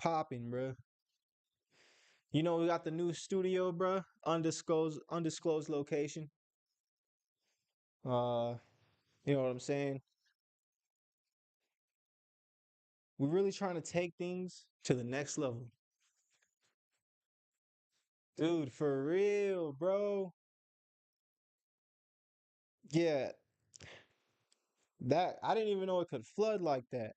popping, bruh. You know we got the new studio, bruh. Undisclosed location. Uh, you know what I'm saying? We're really trying to take things to the next level. Dude, for real, bro. Yeah, that I didn't even know it could flood like that.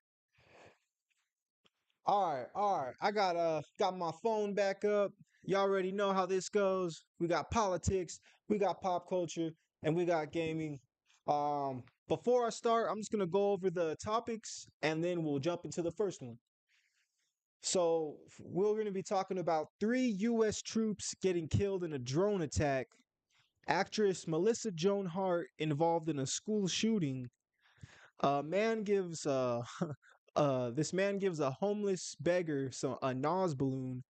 All right, all right. I got my phone back up. You already know how this goes. We got politics, we got pop culture, and we got gaming. Before I start, I'm just gonna go over the topics and then we'll jump into the first one. So we're gonna be talking about three US troops getting killed in a drone attack, actress Melissa Joan Hart involved in a school shooting. Man gives this man gives a homeless beggar a Nas balloon.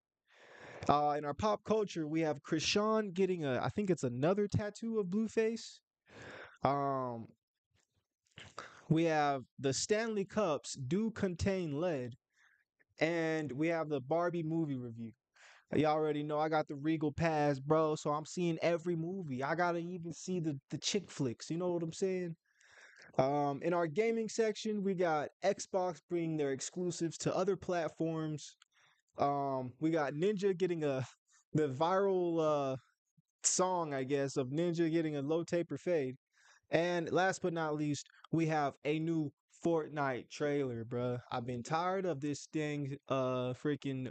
In our pop culture, we have Chrisean getting I think it's another tattoo of Blueface. Um, we have the Stanley Cups do contain lead, and we have the Barbie movie review. Y'all already know I got the Regal Pass, bro. So I'm seeing every movie. I gotta even see the chick flicks. You know what I'm saying? In our gaming section, we got Xbox bringing their exclusives to other platforms. We got Ninja getting a the viral song, I guess, of Ninja getting a low taper fade. And last but not least, we have a new Fortnite trailer, bruh. I've been tired of this thing, freaking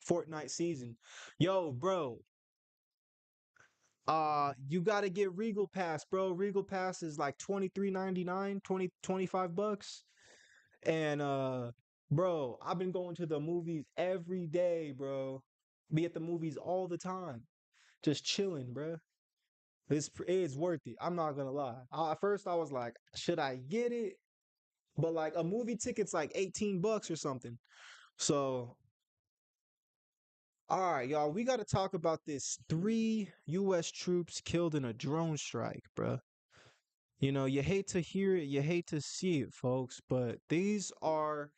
Fortnite season. Yo, bro, you gotta get Regal Pass, bro. Regal Pass is like 23.99, 25 bucks. And bro, I've been going to the movies every day, bro. Be at the movies all the time. Just chilling, bro. It's worth it. I'm not gonna lie. At first I was like, should I get it? But like a movie ticket's like 18 bucks or something. So, all right, y'all, we got to talk about this three US troops killed in a drone strike, bruh. You know, you hate to hear it, you hate to see it, folks, but these are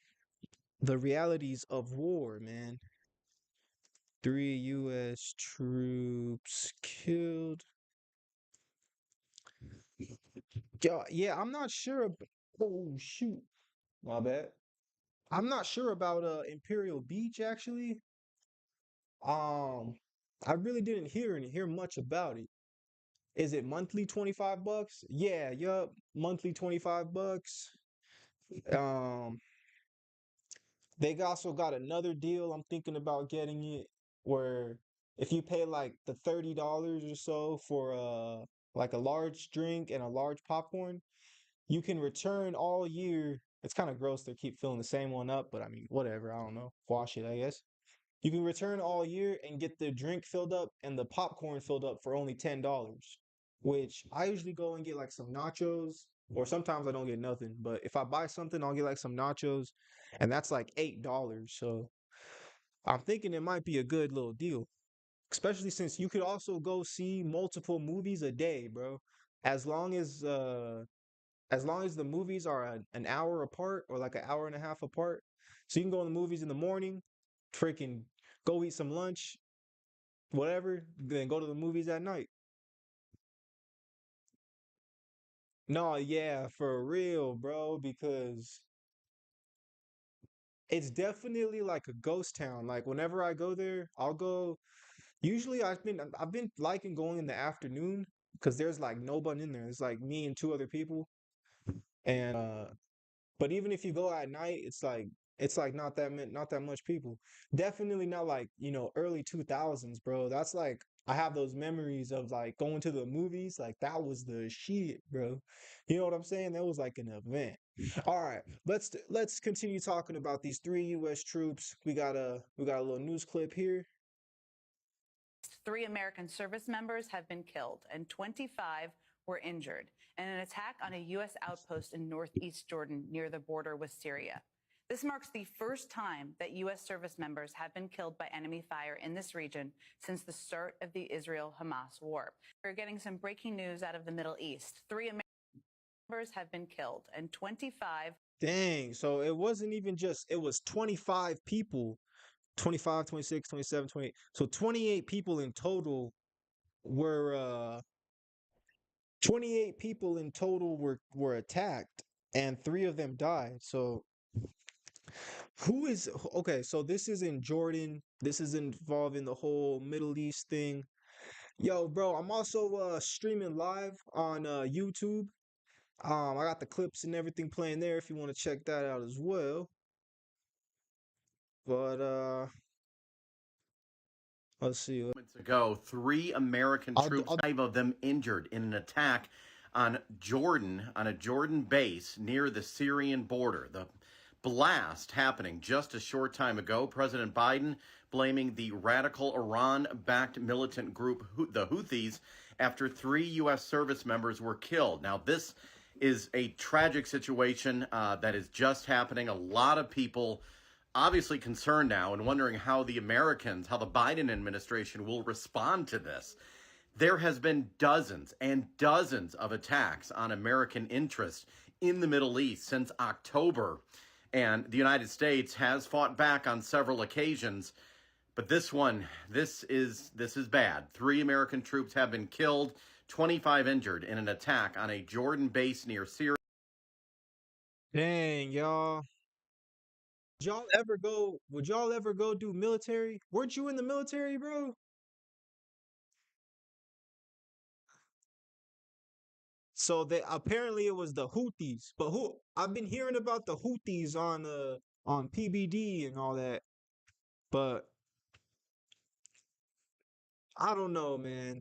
the realities of war, man. Three US troops killed. Yeah, I'm not sure. Oh, shoot. My bad. I'm not sure about Imperial Beach actually. Um, I really didn't hear much about it. Is it monthly 25 bucks? Yeah, yup, monthly 25 bucks. Um, they also got another deal. I'm thinking about getting it where if you pay like the $30 or so for like a large drink and a large popcorn, you can return all year. It's kind of gross to keep filling the same one up, but I mean, whatever. I don't know. Wash it, I guess. You can return all year and get the drink filled up and the popcorn filled up for only $10, which I usually go and get like some nachos, or sometimes I don't get nothing. But if I buy something, I'll get like some nachos, and that's like $8. So I'm thinking it might be a good little deal, especially since you could also go see multiple movies a day, bro. As long as uh as long as the movies are an hour apart or like an hour and a half apart. So you can go in the movies in the morning, freaking go eat some lunch, whatever, then go to the movies at night. No, yeah, for real, bro, because it's definitely like a ghost town. Like whenever I go there, I'll go. Usually I've been liking going in the afternoon because there's like no one in there. It's like me and two other people. And but even if you go at night, it's like not that much people. Definitely not like, early 2000s, bro. That's like I have those memories of like going to the movies, like that was the shit, bro. You know what I'm saying? That was like an event. All right, let's continue talking about these three US troops. We got a little news clip here. Three American service members have been killed and 25 were injured in an attack on a U.S. outpost in northeast Jordan near the border with Syria. This marks the first time that U.S. service members have been killed by enemy fire in this region since the start of the Israel-Hamas war. We're getting some breaking news out of the Middle East. Three American members have been killed and 25. Dang, so it wasn't even just it was 25 people 25, 26, 27, 28. So 28 people in total were 28 people in total were attacked and 3 of them died. So who is okay, so this is in Jordan. This is involving the whole Middle East thing. Yo, bro, I'm also streaming live on YouTube. I got the clips and everything playing there if you want to check that out as well. But let's see. Moments ago, 3 American troops, I'll 5 of them injured in an attack on a Jordan base near the Syrian border. The blast happening just a short time ago. President Biden blaming the radical Iran-backed militant group, the Houthis, after 3 U.S. service members were killed. Now, this is a tragic situation that is just happening. A lot of people obviously concerned now and wondering how the Biden administration will respond to this. There has been dozens and dozens of attacks on American interests in the Middle East since October, and the United States has fought back on several occasions. But this is bad. 3 American troops have been killed, 25 injured in an attack on a Jordan base near Syria. Dang, y'all. Would y'all ever go do military? Weren't you in the military, bro? So they apparently it was the Houthis. But who I've been hearing about the Houthis on PBD and all that. But I don't know, man.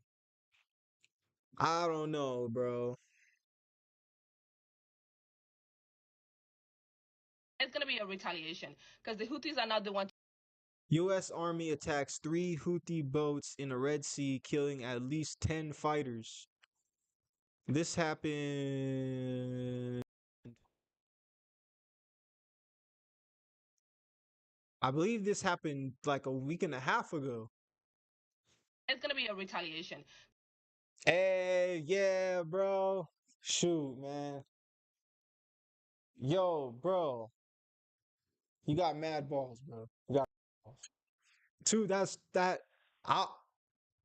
I don't know, bro. It's going to be a retaliation because the Houthis are not the one. U.S. Army attacks 3 Houthi boats in the Red Sea, killing at least 10 fighters. This happened. I believe this happened like a week and a half ago. It's going to be a retaliation. Hey, yeah, bro. Shoot, man. Yo, bro. You got mad balls, bro. You got balls. Two, that's that. I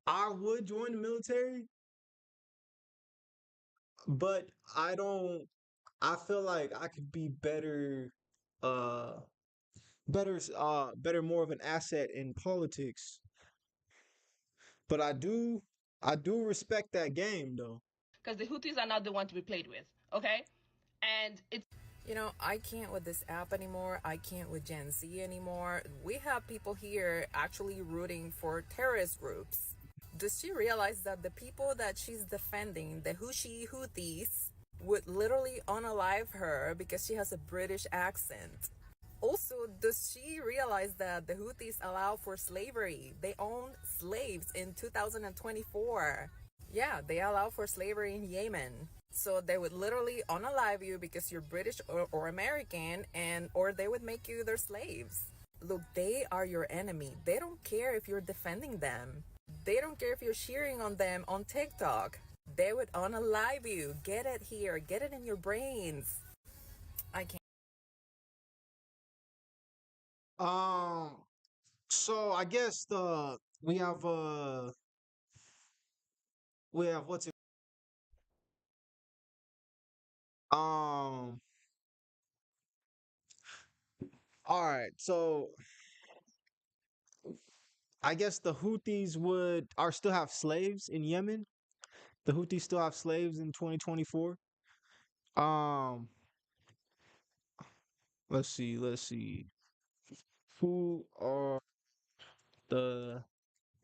I would join the military, but I don't. I feel like I could be uh, better, more of an asset in politics. But I do respect that game though. Because the Houthis are not the one to be played with, okay? And it's I can't with this app anymore. I can't with Gen Z anymore. We have people here actually rooting for terrorist groups. Does she realize that the people that she's defending, the Houthis, would literally unalive her because she has a British accent? Also, does she realize that the Houthis allow for slavery? They owned slaves in 2024. Yeah, they allow for slavery in Yemen. So they would literally unalive you because you're British or American, and or they would make you their slaves. Look, they are your enemy. They don't care if you're defending them. They don't care if you're cheering on them on TikTok. They would unalive you. Get it here. Get it in your brains. I can't. Um, so I guess we have what's it all right, so I guess the Houthis would are still have slaves in Yemen. The Houthis still have slaves in 2024. Um, let's see. Who are the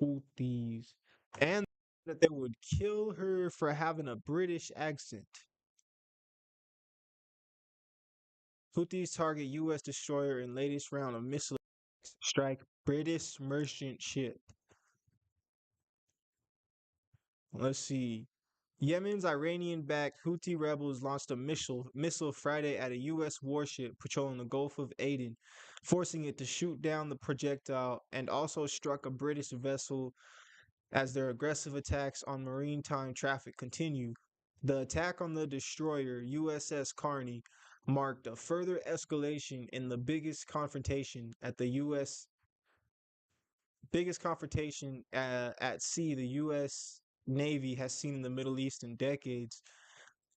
Houthis? And that they would kill her for having a British accent. Houthis target U.S. destroyer in latest round of missile strike British merchant ship. Let's see. Yemen's Iranian-backed Houthi rebels launched a missile Friday at a U.S. warship patrolling the Gulf of Aden, forcing it to shoot down the projectile, and also struck a British vessel as their aggressive attacks on maritime traffic continue. The attack on the destroyer USS Carney marked a further escalation in the biggest confrontation at the U.S. biggest confrontation at sea the U.S. Navy has seen in the Middle East in decades.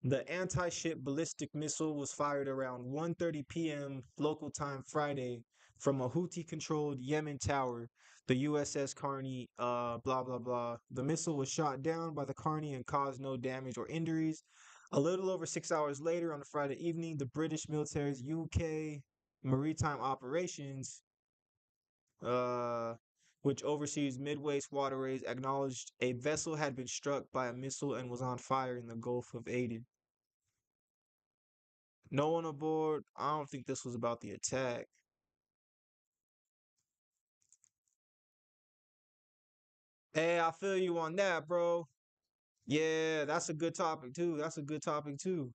The anti-ship ballistic missile was fired around 1:30 p.m. local time Friday from a Houthi-controlled Yemen tower, the USS Carney, blah, blah, blah. The missile was shot down by the Carney and caused no damage or injuries. A little over 6 hours later on a Friday evening, the British military's UK Maritime Operations, uh, which oversees Midway's waterways, acknowledged a vessel had been struck by a missile and was on fire in the Gulf of Aden. No one aboard. I don't think this was about the attack. Hey, I feel you on that, bro. Yeah, that's a good topic too. That's a good topic too.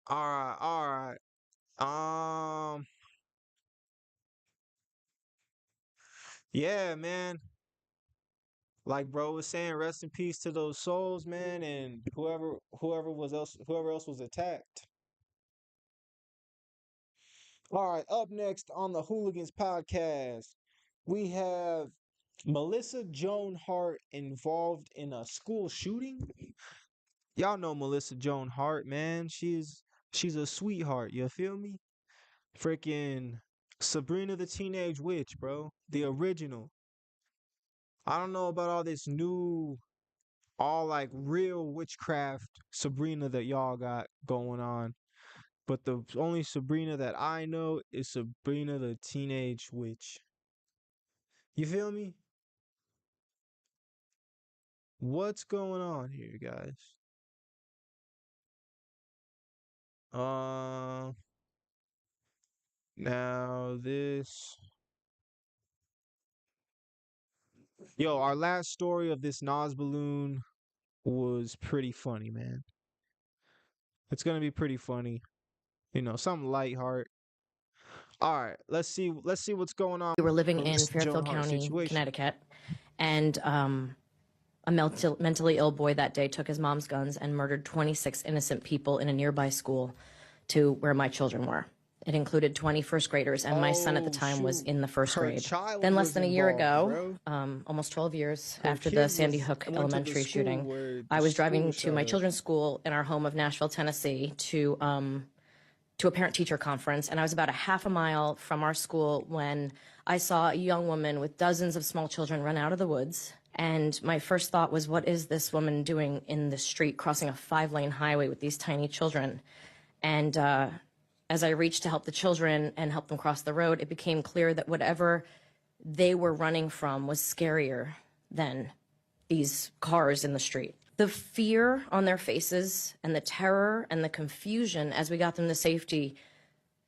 All right, all right. Yeah, man. Like bro was saying, rest in peace to those souls, man, and whoever else was attacked. All right, up next on the Hooligans Podcast, we have Melissa Joan Hart involved in a school shooting. Y'all know Melissa Joan Hart, man. She's a sweetheart, you feel me? Freaking Sabrina the Teenage Witch, bro. The original. I don't know about all this new, all like real witchcraft Sabrina that y'all got going on. But the only Sabrina that I know is Sabrina the Teenage Witch. You feel me? What's going on here, guys? Uh, now this. Yo, our last story of this Nas balloon was pretty funny, man. It's gonna be pretty funny. You know, something lightheart. All right, let's see what's going on We were living with in this Joan Fairfield Hart County, situation. Connecticut, and a mentally ill boy that day took his mom's guns and murdered 26 innocent people in a nearby school to where my children were. It included 20 first graders, and my son at the Oh time was shoot, in the first her grade. child Then, less was than a year involved, ago, bro. almost 12 years Her after the kid Sandy was Hook went to the Elementary school shooting, where I the was school driving was to shot my up. children's school in our home of Nashville, Tennessee, to a parent-teacher conference, and I was about a half a mile from our school when I saw a young woman with dozens of small children run out of the woods. And my first thought was, what is this woman doing in the street, crossing a 5-lane highway with these tiny children? And as I reached to help the children and help them cross the road, it became clear that whatever they were running from was scarier than these cars in the street. The fear on their faces and the terror and the confusion as we got them to safety,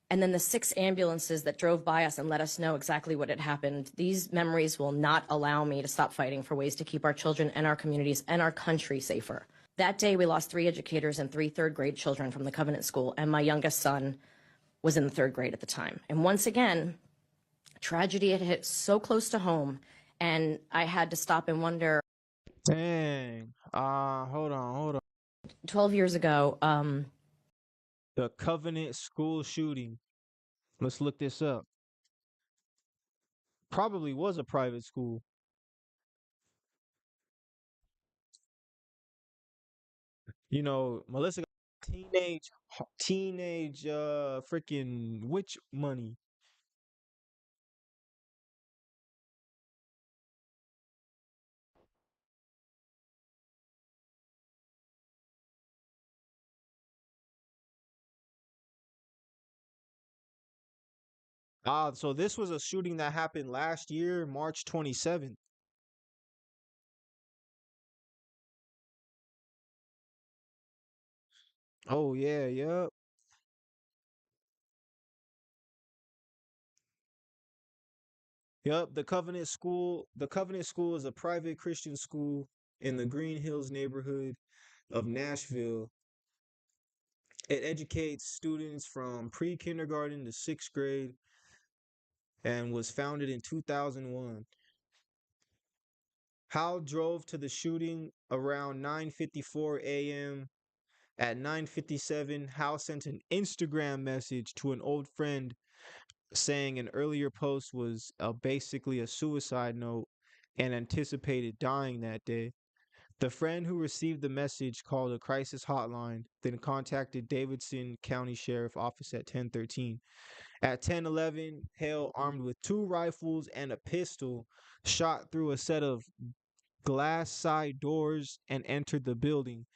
and then the 6 ambulances that drove by us and let us know exactly what had happened, these memories will not allow me to stop fighting for ways to keep our children and our communities and our country safer. That day, we lost 3 educators and 3 third-grade children from the Covenant School, and my youngest son was in the 3rd grade at the time. And once again, tragedy had hit so close to home, and I had to stop and wonder. Dang. Hold on. 12 years ago, The Covenant school shooting. Let's look this up. Probably was a private school. You know, Melissa got teenage freaking witch money. So this was a shooting that happened last year, March 27th. Oh yeah, yep. Yep, the Covenant School is a private Christian school in the Green Hills neighborhood of Nashville. It educates students from pre-kindergarten to 6th grade and was founded in 2001. Howell drove to the shooting around 9:54 a.m. At 9:57, Hal sent an Instagram message to an old friend saying an earlier post was basically a suicide note and anticipated dying that day. The friend who received the message called a crisis hotline, then contacted Davidson County Sheriff Office at 10:13. At 10:11, Hale, armed with 2 rifles and a pistol, shot through a set of glass side doors and entered the building.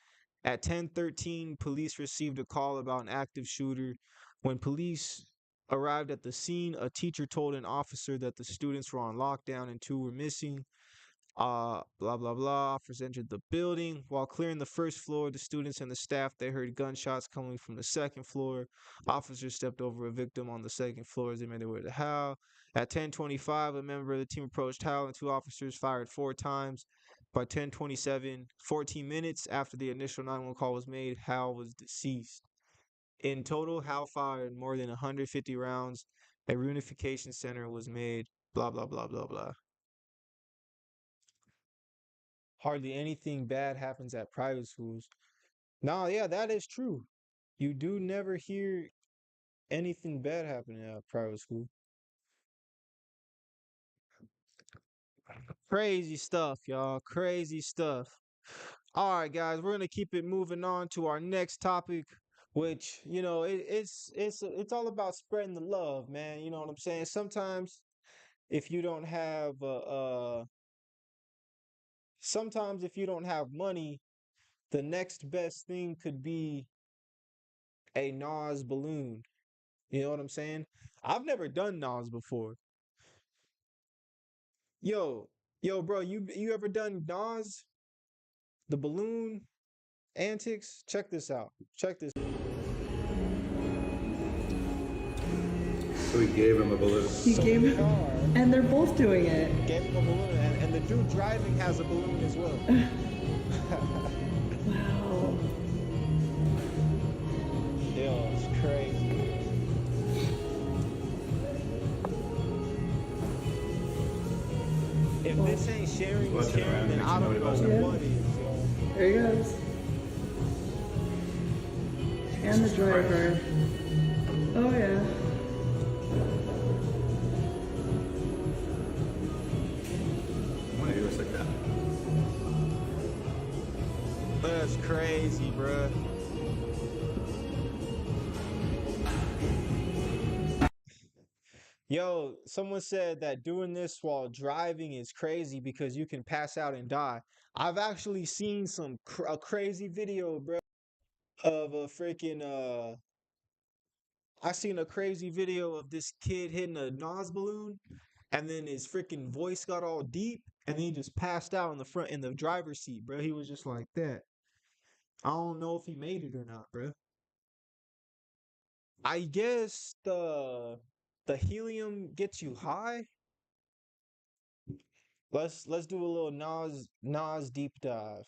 At 10:13, police received a call about an active shooter. When police arrived at the scene, a teacher told an officer that the students were on lockdown and 2 were missing. Blah blah blah. Officers entered the building. While clearing the first floor, the students and the staff, they heard gunshots coming from the second floor. Officers stepped over a victim on the second floor as they made their way to Hal. At 10:25, a member of the team approached Hal and 2 officers fired 4 times. By 10:27, 14 minutes after the initial 911 call was made, Hal was deceased. In total, Hal fired more than 150 rounds. A reunification center was made. Blah blah blah blah blah. Hardly anything bad happens at private schools. No, yeah, that is true. You do never hear anything bad happening at private school. Crazy stuff, y'all. Crazy stuff. All right, guys, we're gonna keep it moving on to our next topic, which it's all about spreading the love, man. You know what I'm saying? Sometimes if you don't have sometimes if you don't have money, the next best thing could be a Nas balloon. You know what I'm saying? I've never done Nas before. Yo, bro, you ever done Nas? The balloon antics? Check this out. Check this. So he gave him a balloon. He So gave the him, car and they're both doing it. gave him a balloon, and the dude driving has a balloon as well. Wow. Yo, it's crazy. If this ain't sharing is Watching caring, around, then makes I you don't know know what it was. what is, yo. There he goes. And the driver. Oh yeah. When he was like that. That's crazy, bruh. Yo, someone said that doing this while driving is crazy because you can pass out and die. I've actually seen a crazy video, bro, of a freaking I seen a crazy video of this kid hitting a Nas balloon, and then his freaking voice got all deep, and then he just passed out in the driver's seat, bro. He was just like that. I don't know if he made it or not, bro. I guess the helium gets you high. Let's do a little Nas deep dive.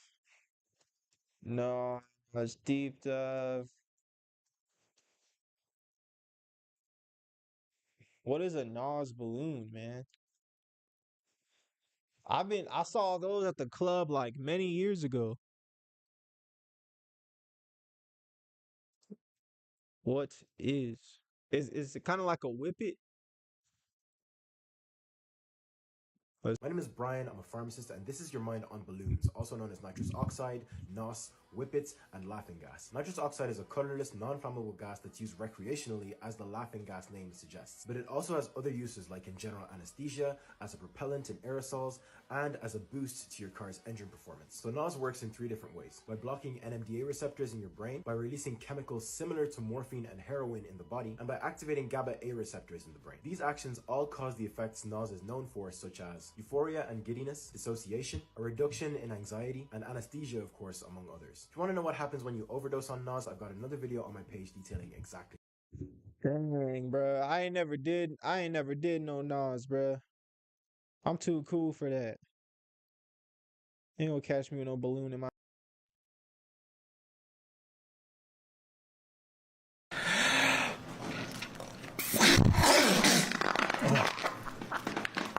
Nas deep dive. What is a Nas balloon, man? I saw those at the club like many years ago. What is it kind of like a whippet? My name is Brian, I'm a pharmacist, and this is your mind on balloons, also known as nitrous oxide, NOS, whippets, and laughing gas. Nitrous oxide is a colorless, non-flammable gas that's used recreationally, as the laughing gas name suggests. But it also has other uses, like in general anesthesia, as a propellant in aerosols, and as a boost to your car's engine performance. So NOS works in 3 different ways: by blocking NMDA receptors in your brain, by releasing chemicals similar to morphine and heroin in the body, and by activating GABA A receptors in the brain. These actions all cause the effects NOS is known for, such as euphoria and giddiness, dissociation, a reduction in anxiety, and anesthesia, of course, among others. If you want to know what happens when you overdose on NOS, I've got another video on my page detailing exactly. Dang, bro. I ain't never did no Nas, bro. I'm too cool for that. Ain't gonna catch me with no balloon in my.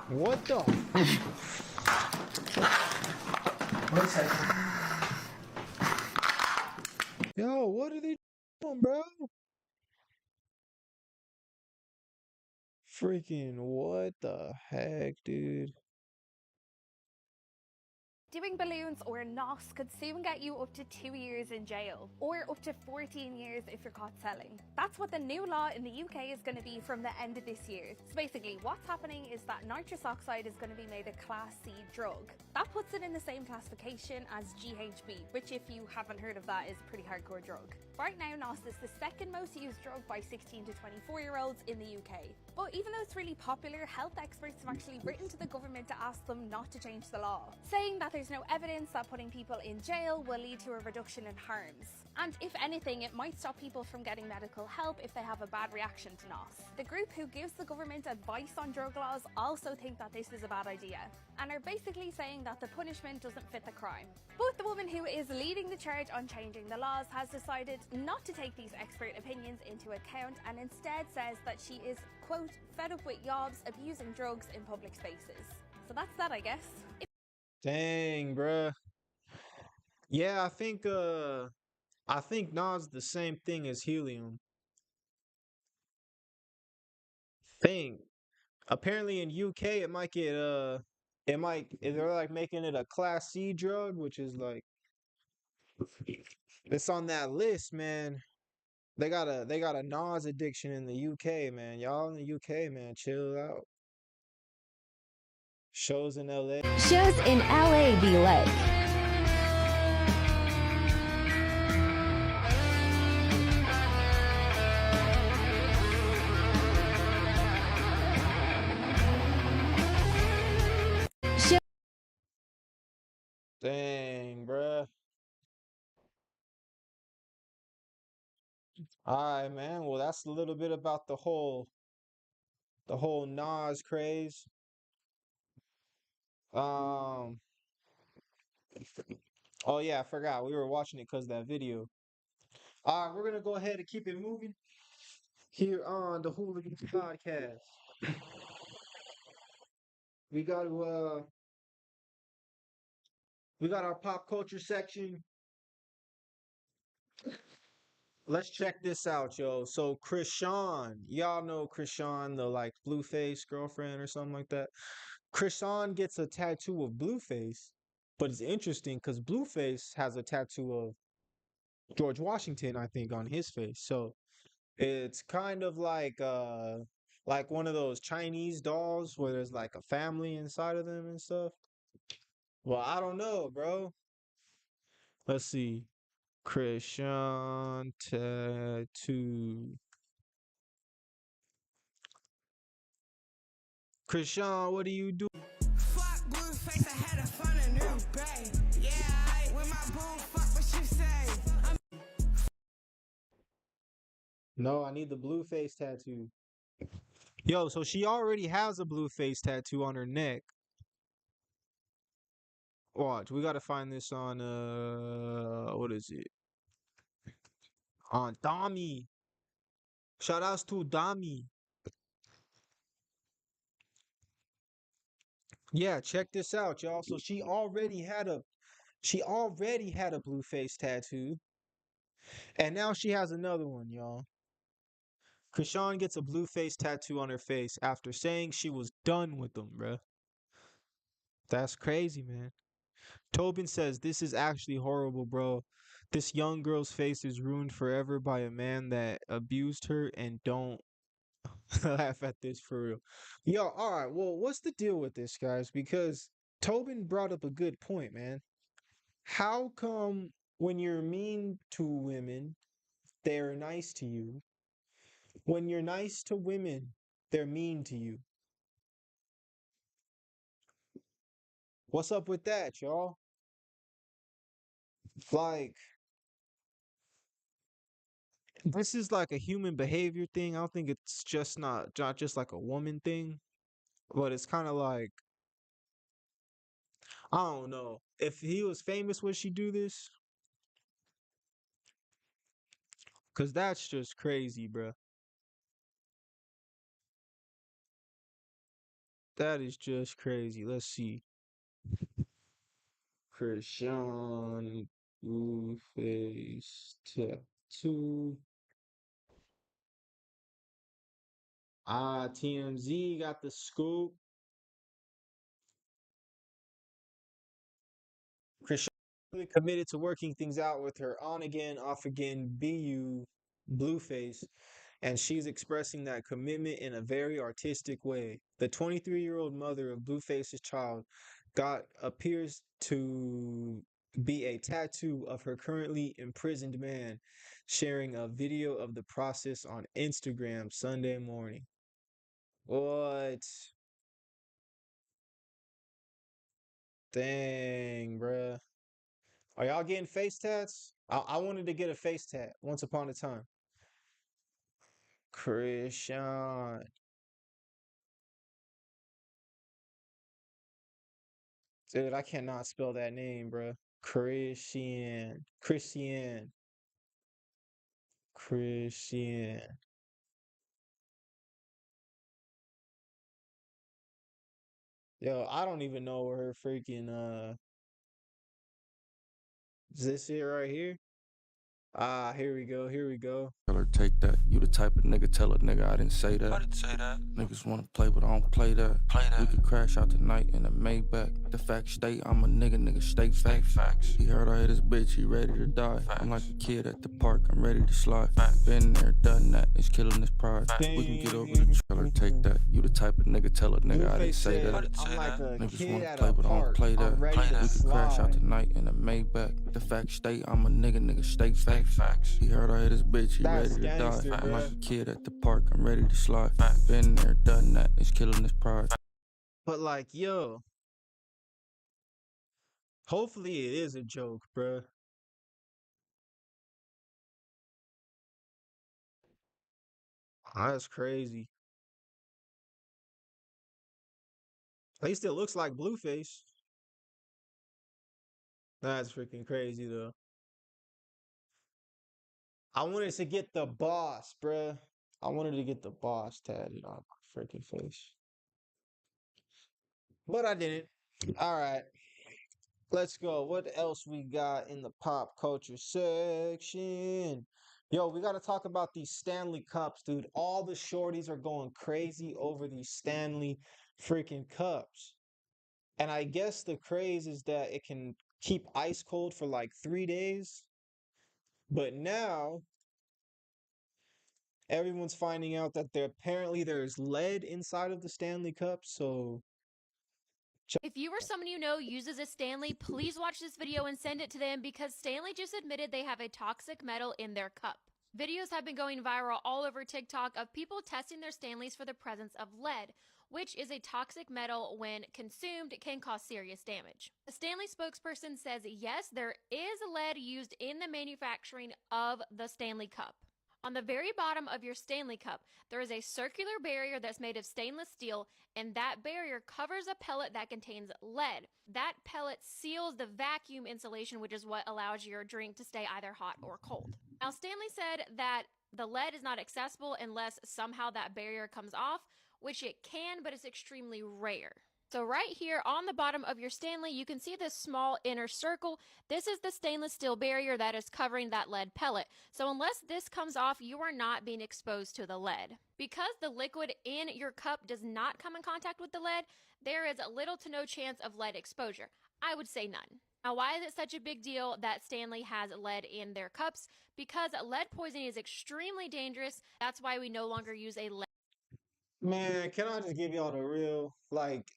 What the? 1 second. Yo, Yo, what are they doing, bro? Freaking what the heck, dude? Doing balloons or NOS could soon get you up to 2 years in jail, or up to 14 years if you're caught selling. That's what the new law in the UK is going to be from the end of this year. So basically, what's happening is that nitrous oxide is going to be made a Class C drug. That puts it in the same classification as GHB, which, if you haven't heard of that, is a pretty hardcore drug. Right now, NOS is the second most used drug by 16 to 24-year-olds in the UK. But even though it's really popular, health experts have actually written to the government to ask them not to change the law, saying that there's no evidence that putting people in jail will lead to a reduction in harms. And if anything, it might stop people from getting medical help if they have a bad reaction to NOS. The group who gives the government advice on drug laws also think that this is a bad idea, and are basically saying that the punishment doesn't fit the crime. But the woman who is leading the charge on changing the laws has decided not to take these expert opinions into account, and instead says that she is, quote, fed up with yobs abusing drugs in public spaces. So that's that, I guess. Dang, bruh. Yeah, I think Nas the same thing as helium. Think. Apparently in UK it might get they're like making it a Class C drug, which is like it's on that list, man. They got a Nas addiction in the UK, man. Y'all in the UK, man, chill out. Shows in LA. Shows in LA be like. Dang, bruh. All right, man. Well, that's a little bit about the whole Nas craze. Um, oh yeah, I forgot. We were watching it because of that video. All right, we're gonna go ahead and keep it moving here on the Hoolagans Podcast. We got to we got our pop culture section. Let's check this out, yo. So Chrisean, y'all know Chrisean, the like Blueface girlfriend or something like that. Chrisean gets a tattoo of Blueface, but it's interesting because Blueface has a tattoo of George Washington, I think, on his face. So it's kind of like one of those Chinese dolls where there's like a family inside of them and stuff. Well, I don't know, bro. Let's see. Chrisean tattoo. Chrisean, what do you do? Fuck Blueface, I had to find a new babe. Yeah, with my boo, fuck what you say. No, I need the Blueface tattoo. Yo, so she already has a Blueface tattoo on her neck. Watch, we gotta find this on what is it? On Dami. Shout outs to Dami. Yeah, check this out, y'all. So she already had a Blueface tattoo. And now she has another one, y'all. Chrisean gets a Blueface tattoo on her face after saying she was done with them, bruh. That's crazy, man. Tobin says, this is actually horrible, bro. This young girl's face is ruined forever by a man that abused her, and don't laugh at this for real. Yo, alright, well, what's the deal with this, guys? Because Tobin brought up a good point, man. How come when you're mean to women, they're nice to you? When you're nice to women, they're mean to you. What's up with that, y'all? Like, this is like a human behavior thing. I don't think it's just not just like a woman thing, but it's kind of like, I don't know. If he was famous, would she do this? Cause that's just crazy, bruh. That is just crazy. Let's see. Chrisean Blueface. to TMZ got the scoop. Chrisean really committed to working things out with her on again, off again BU Blueface, and she's expressing that commitment in a very artistic way. The 23-year-old mother of Blueface's child appears to be a tattoo of her currently imprisoned man, sharing a video of the process on Instagram Sunday morning. What? Dang, bruh. Are y'all getting face tats? I wanted to get a face tat once upon a time. Chrisean. Dude, I cannot spell that name, bruh. Chrisean. Chrisean. Chrisean. Yo, I don't even know where her freaking is this it right here? Ah, here we go. Here we go. Tell her take that. You the type of nigga, tell a nigga I didn't say that. I didn't say that. Niggas wanna play, but I don't play that. Play that. We could crash out tonight in a Maybach. The fact state, I'm a nigga state facts. He heard I hit his bitch, he ready to die. Facts. I'm like a kid at the park, I'm ready to slide. Facts. Been there, done that, it's killing his pride. Facts. We can get over the tell her take that. You the type of nigga, tell a nigga I didn't say that. I'm like a Niggas kid wanna at play, a but I don't park. play that. I'm ready to We could crash out slide. tonight in a Maybach. The fact state, I'm a nigga state facts. He heard I hit his bitch, he That's ready to die. gangster, I'm like bruh. a kid at the park, I'm ready to slide. Been there, done that, it's killing his pride. But like, yo, hopefully it is a joke, bruh. That's crazy. At least it looks like Blueface. That's freaking crazy, though. I wanted to get the boss, bruh. I wanted to get the boss tatted on my freaking face. But I didn't. All right. Let's go. What else we got in the pop culture section? Yo, we got to talk about these Stanley Cups, dude. All the shorties are going crazy over these Stanley freaking Cups. And I guess the craze is that it can keep ice cold for like 3 days. But now everyone's finding out that there's lead inside of the Stanley Cup. So if you or someone you know uses a Stanley, please watch this video and send it to them because Stanley just admitted they have a toxic metal in their cup. Videos have been going viral all over TikTok of people testing their Stanleys for the presence of lead, which is a toxic metal when consumed can cause serious damage. A Stanley spokesperson says yes, there is lead used in the manufacturing of the Stanley Cup. On the very bottom of your Stanley Cup, there is a circular barrier that's made of stainless steel, and that barrier covers a pellet that contains lead. That pellet seals the vacuum insulation, which is what allows your drink to stay either hot or cold. Now, Stanley said that the lead is not accessible unless somehow that barrier comes off, which it can, but it's extremely rare. So right here on the bottom of your Stanley, you can see this small inner circle. This is the stainless steel barrier that is covering that lead pellet. So unless this comes off, you are not being exposed to the lead. Because the liquid in your cup does not come in contact with the lead, there is little to no chance of lead exposure. I would say none. Now, why is it such a big deal that Stanley has lead in their cups? Because lead poisoning is extremely dangerous. That's why we no longer use a lead. man, can I just give y'all the real? Like,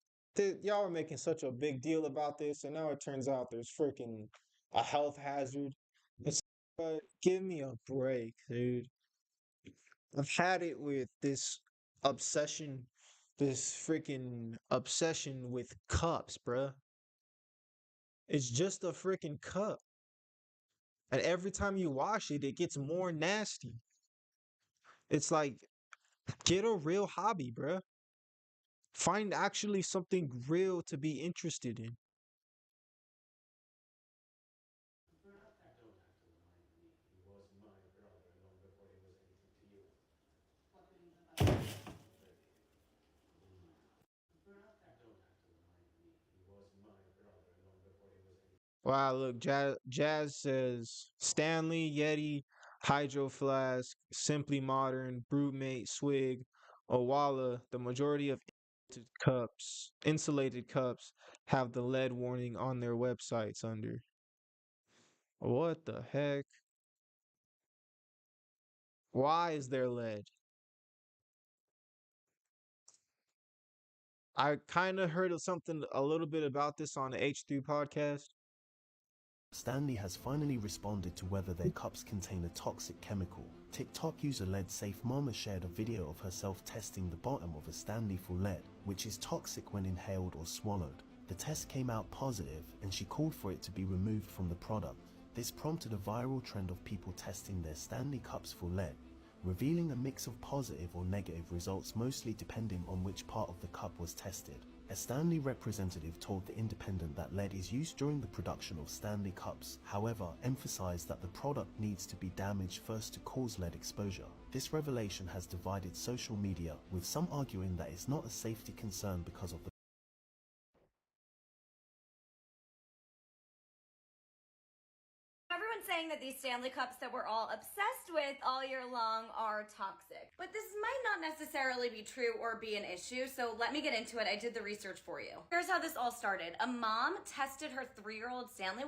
y'all were making such a big deal about this, and now it turns out there's freaking a health hazard. But give me a break, dude. I've had it with this obsession, this freaking obsession with cups, bruh. It's just a freaking cup. And every time you wash it, it gets more nasty. It's like, get a real hobby, bruh. Find actually something real to be interested in. Wow, look, Jazz says Stanley, Yeti, Hydro Flask, Simply Modern, Brewmate, Swig, Owala. The majority of insulated cups have the lead warning on their websites under. What the heck? Why is there lead? I kind of heard of something a little bit about this on the H3 podcast. Stanley has finally responded to whether their cups contain a toxic chemical. TikTok user Lead Safe Mama shared a video of herself testing the bottom of a Stanley full lead, which is toxic when inhaled or swallowed. The test came out positive and she called for it to be removed from the product. This prompted a viral trend of people testing their Stanley cups for lead, revealing a mix of positive or negative results mostly depending on which part of the cup was tested. A Stanley representative told The Independent that lead is used during the production of Stanley cups, however, emphasized that the product needs to be damaged first to cause lead exposure. This revelation has divided social media, with some arguing that it's not a safety concern because of the Everyone's saying that these Stanley Cups that we're all obsessed with all year long are toxic. But this might not necessarily be true or be an issue, so let me get into it. I did the research for you. Here's how this all started. A mom tested her 3-year-old Stanley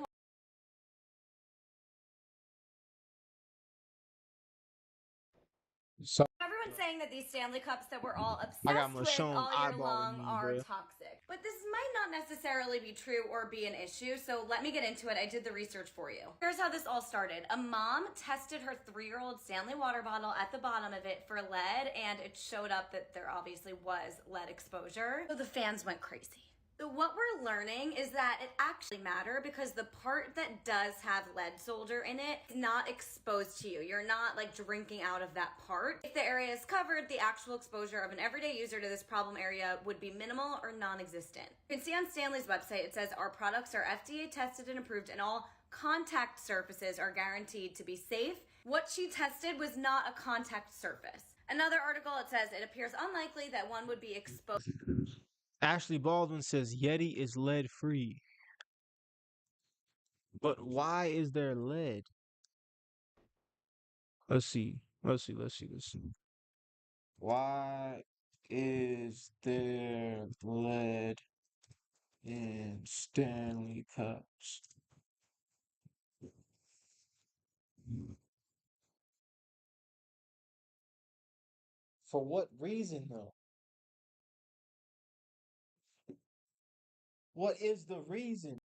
So Everyone's saying that these Stanley Cups that we're all I obsessed got with Michonne all year eyeballing long me, are bruh. toxic. But this might not necessarily be true or be an issue, so let me get into it. I did the research for you. Here's how this all started. A mom tested her 3-year-old Stanley water bottle at the bottom of it for lead, and it showed up that there obviously was lead exposure. So the fans went crazy. So what we're learning is that it actually matters because the part that does have lead solder in it is not exposed to you. You're not like drinking out of that part. If the area is covered, the actual exposure of an everyday user to this problem area would be minimal or non-existent. You can see on Stanley's website, it says our products are FDA tested and approved and all contact surfaces are guaranteed to be safe. What she tested was not a contact surface. Another article, it says it appears unlikely that one would be exposed. Ashley Baldwin says Yeti is lead free. But why is there lead? Let's see. Why is there lead in Stanley Cups? For what reason, though? What is the reason?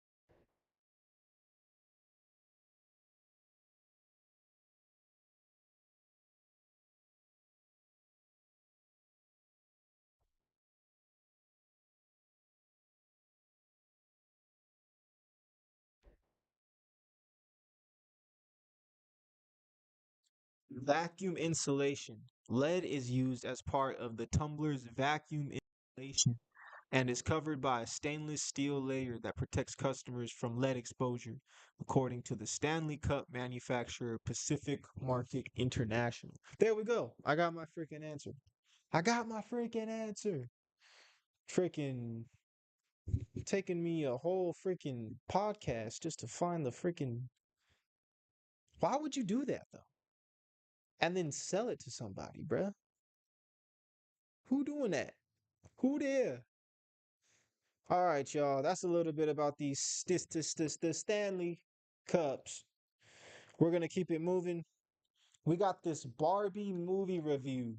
Vacuum insulation. Lead is used as part of the tumbler's vacuum insulation and is covered by a stainless steel layer that protects customers from lead exposure, according to the Stanley Cup manufacturer Pacific Market International. There we go. I got my freaking answer. Freaking taking me a whole freaking podcast just to find the freaking. Why would you do that, though? And then sell it to somebody, bruh? Who doing that? Who there? All right, y'all. That's a little bit about these the Stanley Cups. We're gonna keep it moving. We got this Barbie movie review.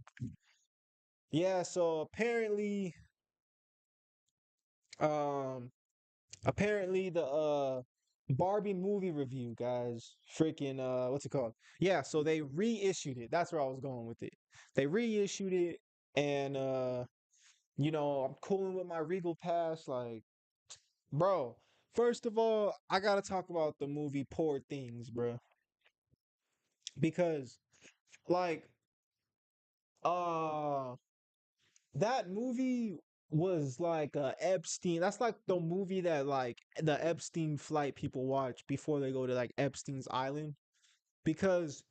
Yeah, so apparently the Barbie movie review, guys. Freaking what's it called? Yeah, so they reissued it. That's where I was going with it. They reissued it, and I'm cooling with my Regal Pass, like, bro. First of all, I gotta talk about the movie Poor Things, bro. Because, like, uh, that movie was like Epstein. That's like the movie that like the Epstein flight people watch before they go to like Epstein's Island. Because,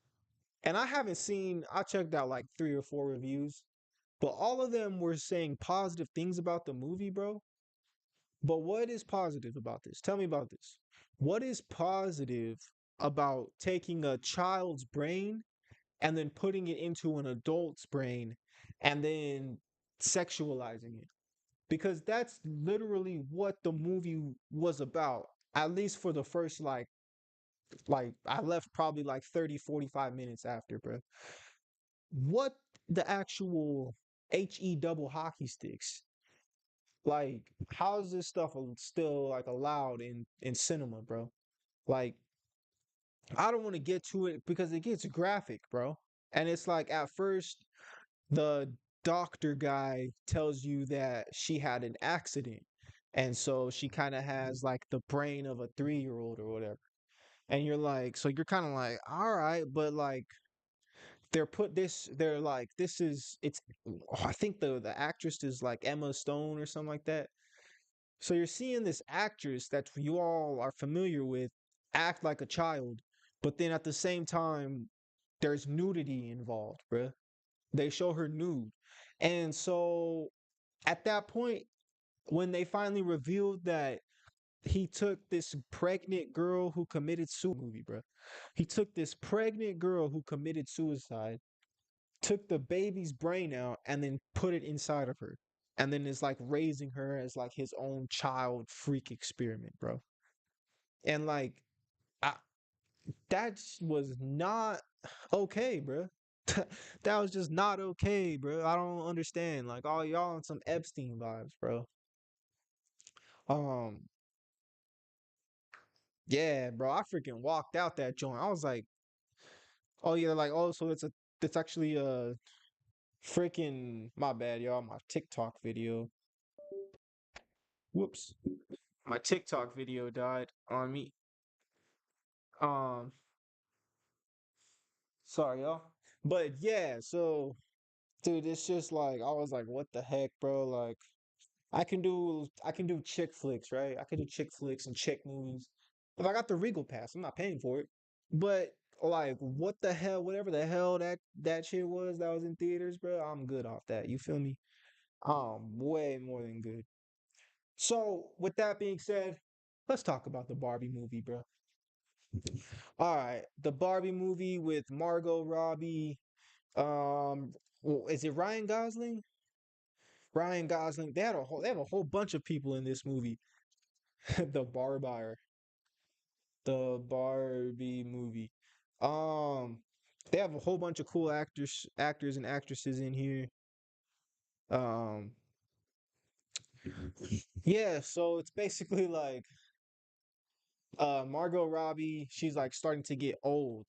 and I checked out like 3 or 4 reviews, but all of them were saying positive things about the movie, bro. But what is positive about this? Tell me about this. What is positive about taking a child's brain and then putting it into an adult's brain and then sexualizing it. Because that's literally what the movie was about. At least for the first like I left probably like 30, 45 minutes after, bro. What the actual HE double hockey sticks? Like, how is this stuff still like allowed in cinema, bro? Like, I don't want to get to it because it gets graphic, bro. And it's like at first the doctor guy tells you that she had an accident. And so she kind of has like the brain of a 3-year-old or whatever. And you're like, so you're kind of like, all right, but like they're like, this is, it's, I think the actress is like Emma Stone or something like that. So you're seeing this actress that you all are familiar with act like a child, but then at the same time, there's nudity involved, bruh. They show her nude. And so at that point, when they finally revealed that he took this pregnant girl who committed suicide, movie, bro. He took this pregnant girl who committed suicide, took the baby's brain out, and then put it inside of her. And then is like raising her as like his own child freak experiment, bro. And like, I, that was not okay, bro. That was just not okay, bro. I don't understand. Like, all y'all on some Epstein vibes, bro. Um, yeah, bro. I freaking walked out that joint. I was like, oh yeah, like, oh, so it's actually a freaking, my bad, y'all. My TikTok video. Whoops. My TikTok video died on me. Um, sorry, y'all. But yeah, so dude, it's just like I was like, what the heck, bro? Like, I can do chick flicks, right? I can do chick flicks and chick movies. If I got the Regal Pass, I'm not paying for it. But like, what the hell, whatever the hell that shit was that was in theaters, bro, I'm good off that. You feel me? Way more than good. So, with that being said, let's talk about the Barbie movie, bro. All right, the Barbie movie with Margot Robbie. Is it Ryan Gosling? Ryan Gosling. They have a whole bunch of people in this movie. the Barbier, the Barbie movie. Um, they have a whole bunch of cool actors and actresses in here. Um, yeah, so it's basically like Margot Robbie, she's like starting to get old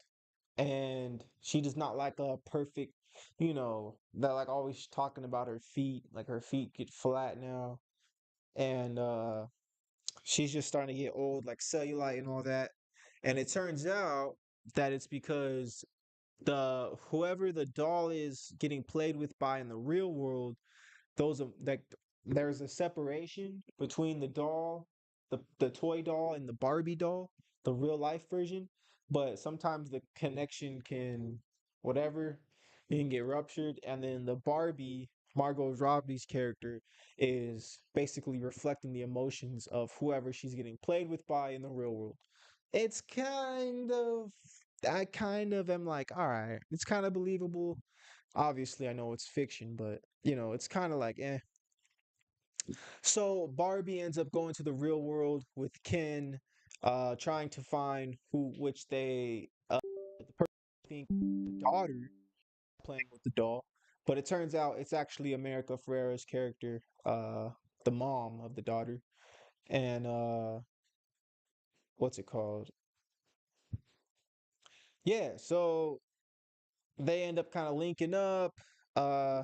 and she does not like a perfect, that like always talking about her feet, like her feet get flat now. And she's just starting to get old, like cellulite and all that. And it turns out that it's because whoever the doll is getting played with by in the real world, those are like there's a separation between the toy doll and the Barbie doll, the real life version. But sometimes the connection can whatever, it can get ruptured, and then the Barbie, Margot Robbie's character, is basically reflecting the emotions of whoever she's getting played with by in the real world. It's kind of I kind of am like, all right, it's kind of believable. Obviously, I know it's fiction, but it's kind of like, eh. So Barbie ends up going to the real world with Ken, trying to find which the person being the daughter playing with the doll, but it turns out it's actually America Ferrera's character, the mom of the daughter, and what's it called? Yeah, so they end up kind of linking up. Uh,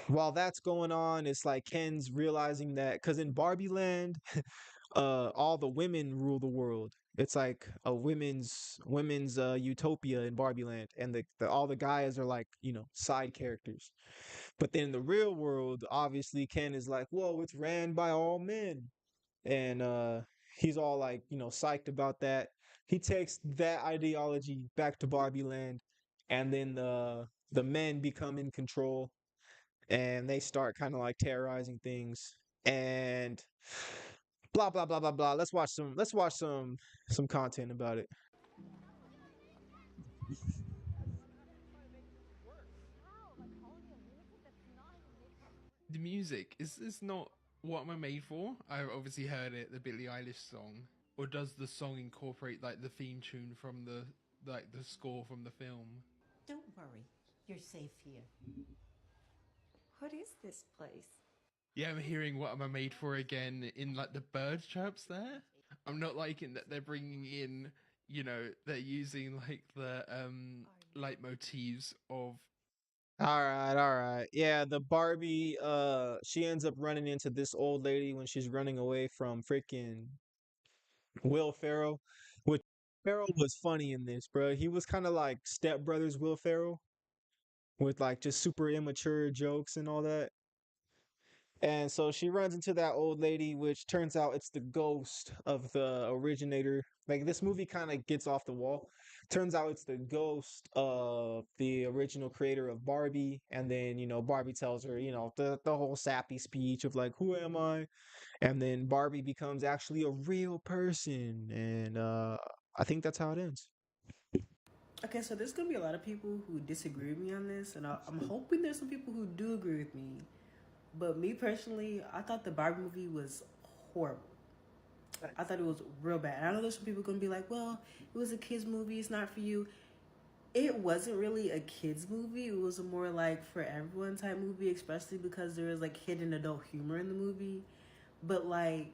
while that's going on, it's like Ken's realizing that because in Barbie Land, all the women rule the world. It's like a women's utopia in Barbie Land, and the all the guys are like side characters. But then in the real world, obviously Ken is like, whoa, it's ran by all men, and he's all like psyched about that. He takes that ideology back to Barbie Land, and then the men become in control and they start kind of like terrorizing things. And blah blah blah blah blah. Let's watch some content about it. The music is not what am I made for? I've obviously heard it, the Billie Eilish song, or does the song incorporate like the theme tune from the score from the film? Don't worry, you're safe here. What is this place? Yeah, I'm hearing what am I made for again in like the bird chirps there. I'm not liking that they're bringing in, they're using like the leitmotifs of. All right. Yeah, the Barbie, she ends up running into this old lady when she's running away from freaking Will Ferrell, which Ferrell was funny in this, bro. He was kind of like Step Brothers Will Ferrell with like just super immature jokes and all that. And so she runs into that old lady, which turns out it's the ghost of the originator. Like this movie kind of gets off the wall. Turns out it's the ghost of the original creator of Barbie. And then, Barbie tells her, the whole sappy speech of like, who am I? And then Barbie becomes actually a real person. And I think that's how it ends. Okay, so there's gonna be a lot of people who disagree with me on this, and I'm hoping there's some people who do agree with me. But me personally, I thought the Barbie movie was horrible. I thought it was real bad. And I know there's some people gonna be like, well, it was a kids movie, it's not for you. It wasn't really a kids movie. It was a more like for everyone type movie, especially because there was like hidden adult humor in the movie. But like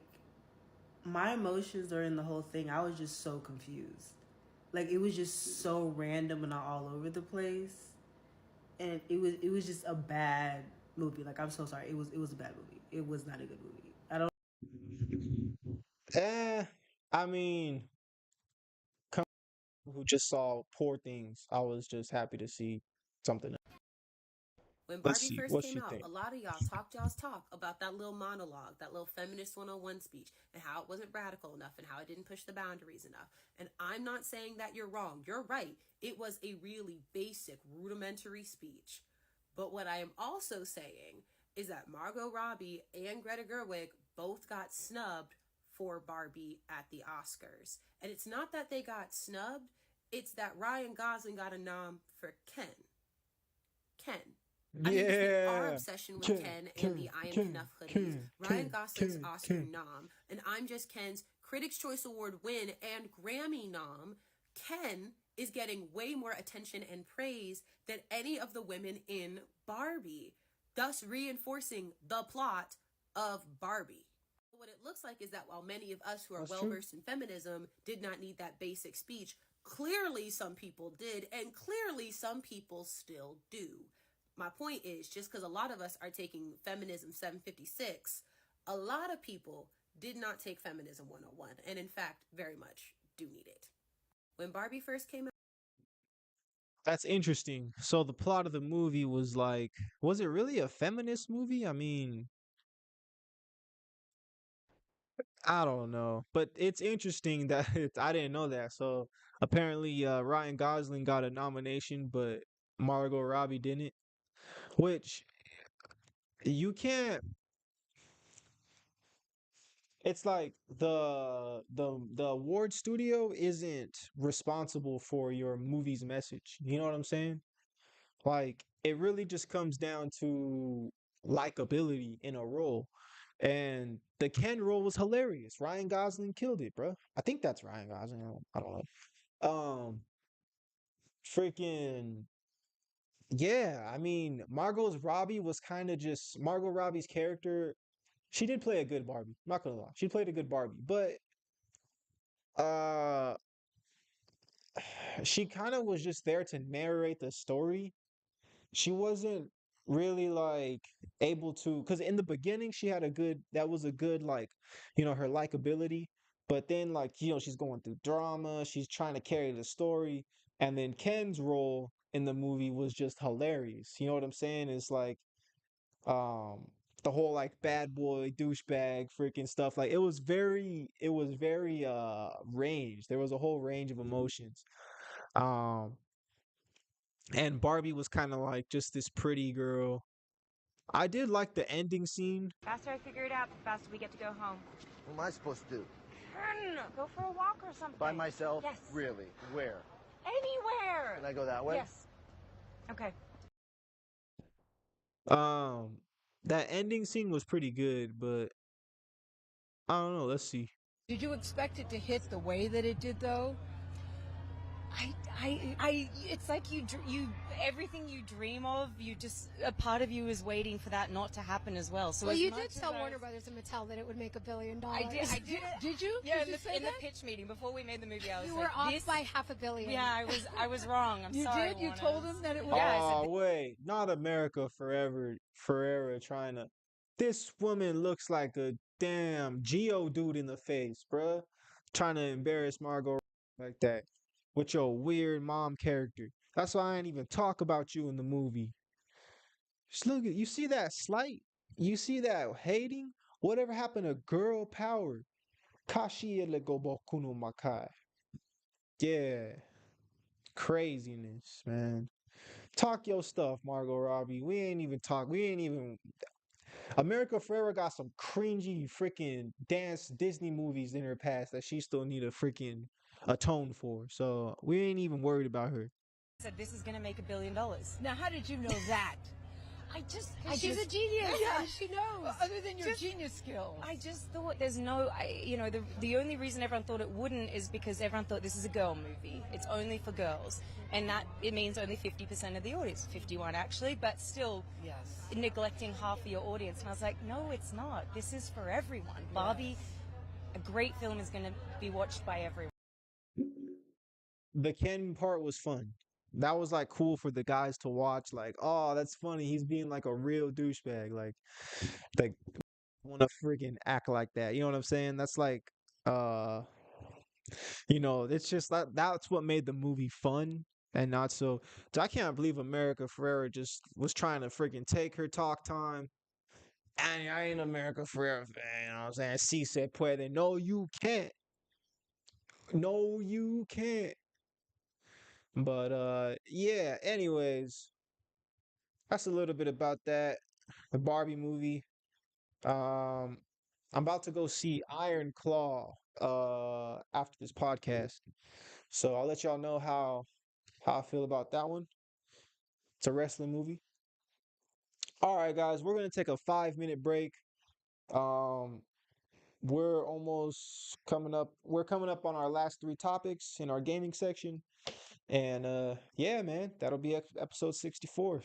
my emotions during the whole thing, I was just so confused. Like it was just so random and all over the place. And it was just a bad movie. Like I'm so sorry. It was a bad movie. It was not a good movie. I don't. I mean, who just saw Poor Things, I was just happy to see something. When Let's Barbie see first what came she out, think. a lot of y'all talked y'all's talk about that little monologue, that little feminist 101 speech, and how it wasn't radical enough and how it didn't push the boundaries enough. And I'm not saying that you're wrong. You're right. It was a really basic, rudimentary speech. But what I am also saying is that Margot Robbie and Greta Gerwig both got snubbed for Barbie at the Oscars. And it's not that they got snubbed, it's that Ryan Gosling got a nom for Ken. I mean, our obsession with Ken and the I Am Enough hoodies, Ryan Gosling's Oscar nom, and I'm Just Ken's Critics' Choice Award win and Grammy nom, Ken is getting way more attention and praise than any of the women in Barbie, thus reinforcing the plot of Barbie. What it looks like is that while many of us who are well-versed in feminism did not need that basic speech, clearly some people did, and clearly some people still do. My point is, just because a lot of us are taking Feminism 756, a lot of people did not take Feminism 101, and in fact, very much do need it. When Barbie first came out, That's interesting. So the plot of the movie was like, was it really a feminist movie? I mean, I don't know, but it's interesting that I didn't know that. So apparently, Ryan Gosling got a nomination, but Margot Robbie didn't. Which you can't. It's like the award studio isn't responsible for your movie's message. You know what I'm saying? Like it really just comes down to likability in a role. And the Ken role was hilarious. Ryan Gosling killed it, bro. I think that's Ryan Gosling. I don't know. Freaking yeah. I mean, Margot Robbie's character. She did play a good Barbie. Not gonna lie, she played a good Barbie, but uh, she kind of was just there to narrate the story. She wasn't really like able to, because in the beginning she had that was a good like, her likability. But then like, she's going through drama, she's trying to carry the story, and then Ken's role in the movie was just hilarious. You know what I'm saying? It's like um the whole like bad boy douchebag freaking stuff. Like it was very range. There was a whole range of emotions. Um and Barbie was kind of like just this pretty girl I did like the ending scene. Faster I figure it out, the faster we get to go home. What am I supposed to do? Go for a walk or something. By myself? Yes. Really? Where? Anywhere. Can I go that way? Yes. Okay. That ending scene was pretty good, but I don't know. Let's see. Did you expect it to hit the way that it did, though? It's like you everything you dream of, a part of you is waiting for that not to happen as well. So well, as you much did as tell Warner Brothers and Mattel that it would make $1 billion. I did. Did you? Yeah, Did in the pitch meeting before we made the movie, I was you like, were off by $500 million. Yeah, I was wrong. I'm you sorry. You did? You Warner. told them that it would. Yeah, Oh, wait. Not America Forever trying to. This woman looks like a damn Geo dude in the face, bruh. Trying to embarrass Margot like that with your weird mom character. That's why I ain't even talk about you in the movie. Just look at you see that slight? You see that hating? Whatever happened to girl power? Kashi Boku no Makai. Yeah. Craziness, man. Talk your stuff, Margot Robbie. We ain't even America Ferrera got some cringy freaking dance Disney movies in her past that she still need to freaking atone for. So we ain't even worried about her. Said this is gonna make $1 billion. Now, how did you know that? She's a genius. Yeah, she knows. Other than your genius skills. I just thought the only reason everyone thought it wouldn't is because everyone thought this is a girl movie. It's only for girls. And that it means only 50% of the audience, 51 actually, but still neglecting half of your audience. And I was like, no, it's not. This is for everyone. Yes. Barbie, a great film, is going to be watched by everyone. The Ken part was fun. That was like cool for the guys to watch. Like, oh, that's funny. He's being like a real douchebag. Like want to freaking act like that. You know what I'm saying? That's like, it's just that's what made the movie fun. And not so. I can't believe America Ferrera just was trying to freaking take her talk time. And I ain't America Ferrera fan. You know what I'm saying? Si se puede. No, you can't. No, you can't. But yeah. Anyways, that's a little bit about that. The Barbie movie. I'm about to go see Iron Claw after this podcast. So I'll let y'all know how I feel about that one. It's a wrestling movie. All right, guys, we're gonna take a 5-minute break. We're almost coming up. We're coming up on our last 3 topics in our gaming section, and yeah, man, that'll be episode 64.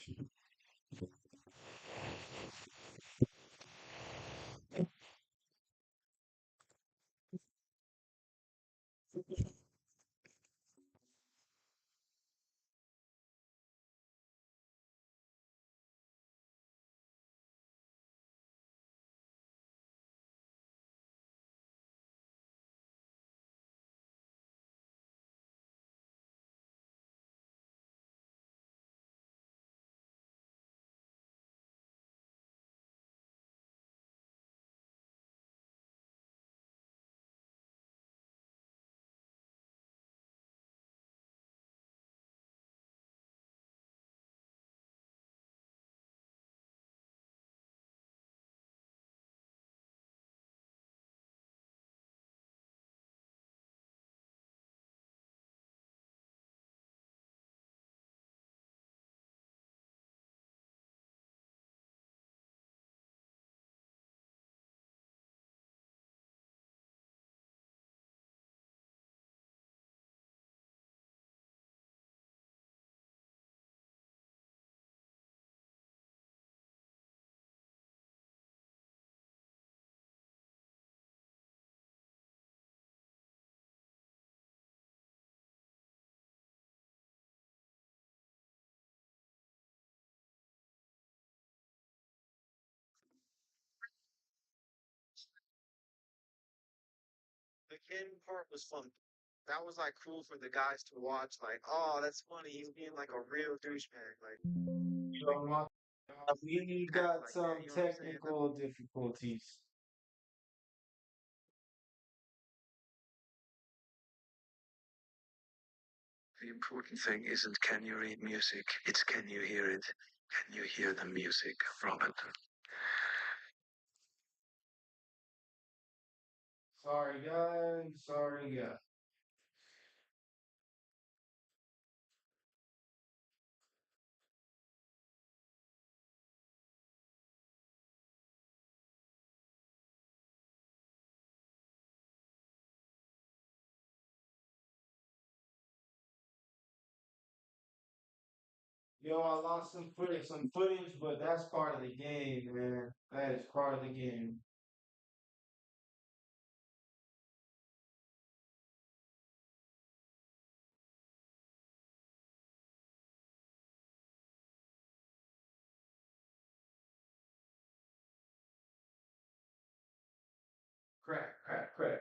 The Ken part was fun. That was like cool for the guys to watch. Like, oh, that's funny. He's being like a real douchebag. Like, we got some technical difficulties. The important thing isn't can you read music, it's can you hear it. Can you hear the music from it? Sorry, guys. Sorry, guys. Yo, I lost some footage, but that's part of the game, man. That is part of the game. Crack, crack, crack.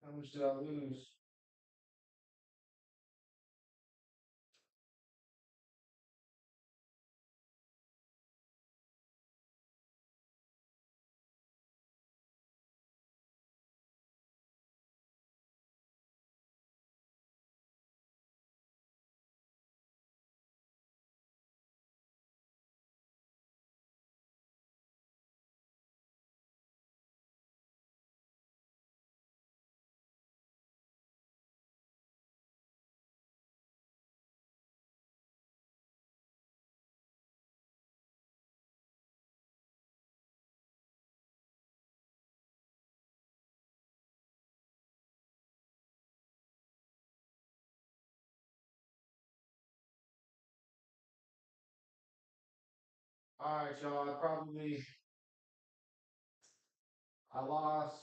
How much did I lose? All right, y'all. I lost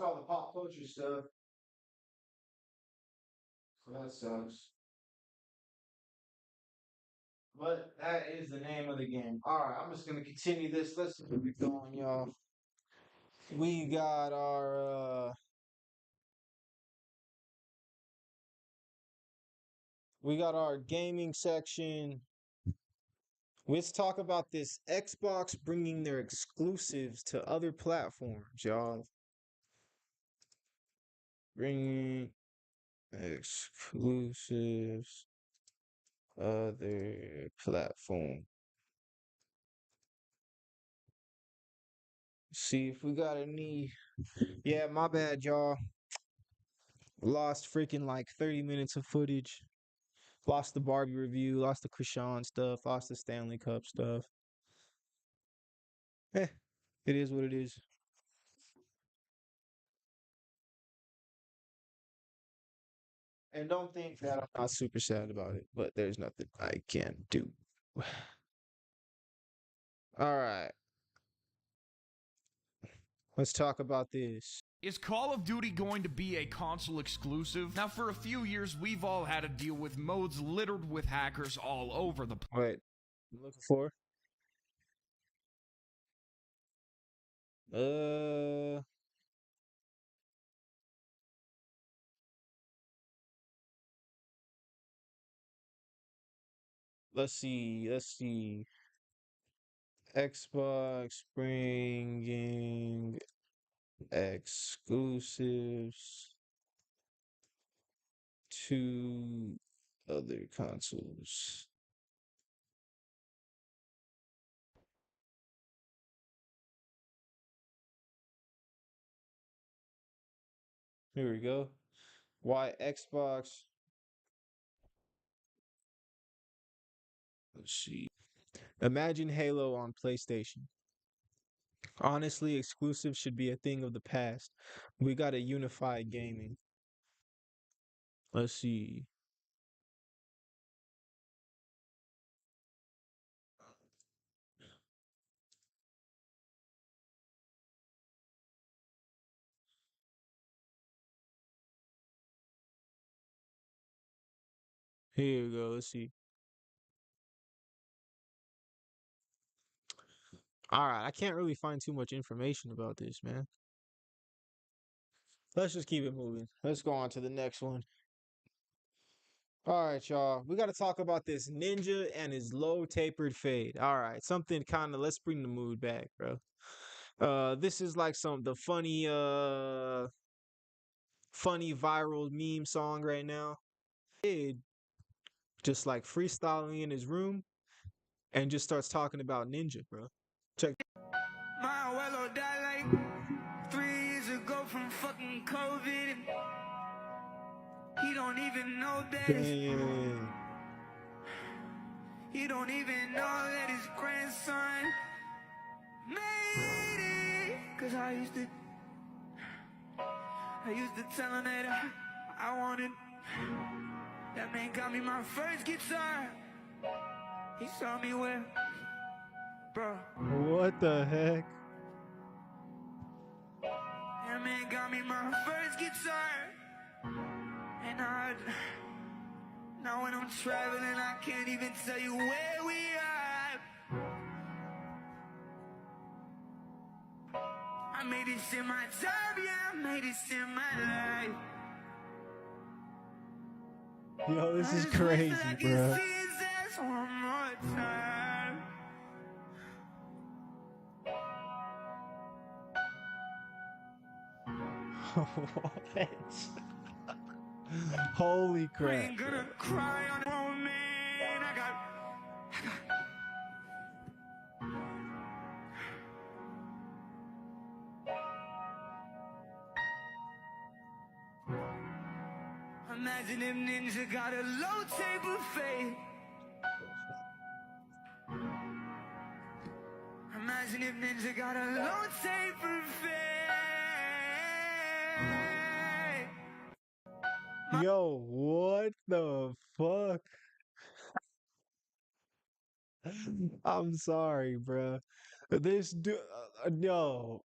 all the pop culture stuff. So that sucks. But that is the name of the game. All right, I'm just gonna continue this. Let's keep going, y'all. We got our gaming section. Let's talk about this Xbox bringing their exclusives to other platforms, y'all. Bringing exclusives other platform. See if we got any. Yeah, my bad, y'all. Lost freaking like 30 minutes of footage. Lost the Barbie review, lost the Chrisean stuff, lost the Stanley Cup stuff. Eh, it is what it is. And don't think that I'm not super sad about it, but there's nothing I can do. All right. Let's talk about this. Is Call of Duty going to be a console exclusive? Now, for a few years, we've all had to deal with modes littered with hackers all over the place. Wait, I'm looking for. Uh, let's see. Let's see. Xbox bringing exclusives to other consoles. Here we go. Why Xbox? Let's see. Imagine Halo on PlayStation. Honestly, exclusives should be a thing of the past. We got to unify gaming. Let's see. Here we go. Let's see. All right, I can't really find too much information about this, man. Let's just keep it moving. Let's go on to the next one. All right, y'all. We got to talk about this ninja and his low tapered fade. All right, something kind of, let's bring the mood back, bro. This is like the funny viral meme song right now. Kid just like freestyling in his room and just starts talking about ninja, bro. Check. My abuelo died like 3 years ago from fucking COVID. He don't even know that Dang. he don't even know that his grandson made it. Cause I used to tell him that I wanted. That man got me my first guitar. He saw me where, bro. What the heck? That man got me my first guitar. And now when I'm traveling, I can't even tell you where we are. I made this in my time, yeah, I made this in my life. Yo, this is crazy, bro. One more time. What? Holy I crap. ain't gonna cry on the road, man. Imagine if Ninja got a low table fade. Imagine if Ninja got a low table fade. Yo, what the fuck? I'm sorry, bro. This dude, no,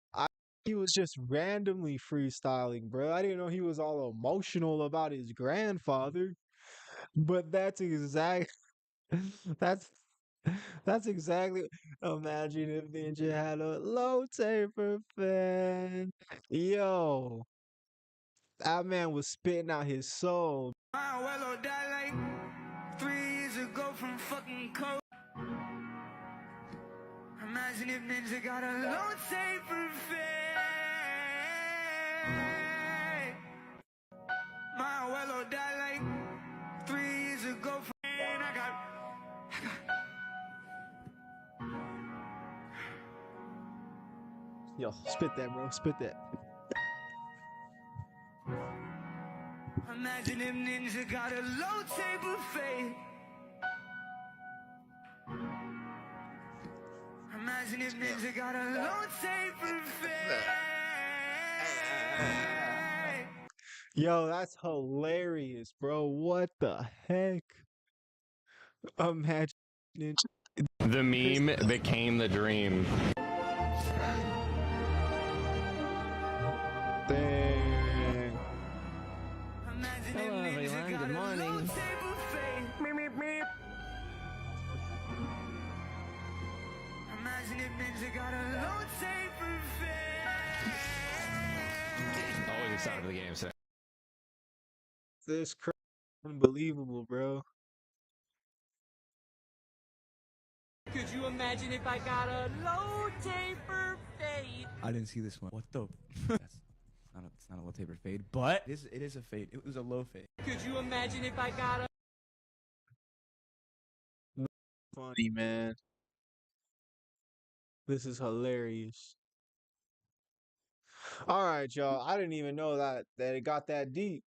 he was just randomly freestyling, bro. I didn't know he was all emotional about his grandfather, but that's that's exactly. Imagine if Ninja had a low taper fan. Yo, that man was spitting out his soul. My abuelo died like 3 years ago from fucking cold. Imagine if Ninja got a low taper fade. My abuelo died like 3 years ago from I got Yo, spit that, bro. Spit that. Imagine if Ninja got a low table fade. Imagine if Ninja got a low table fade. Yo, that's hilarious, bro. What the heck? Imagine The meme became the dream. Dang. Hello, everyone. Good morning. Imagine if Ninja got a low table fade. Always excited for the game today. This unbelievable, bro. Could you imagine if I got a low taper fade? I didn't see this one. What the? It's not a low taper fade, but it is a fade. It was a low fade. Could you imagine if I got a Funny, man. This is hilarious. All right, y'all. I didn't even know that it got that deep.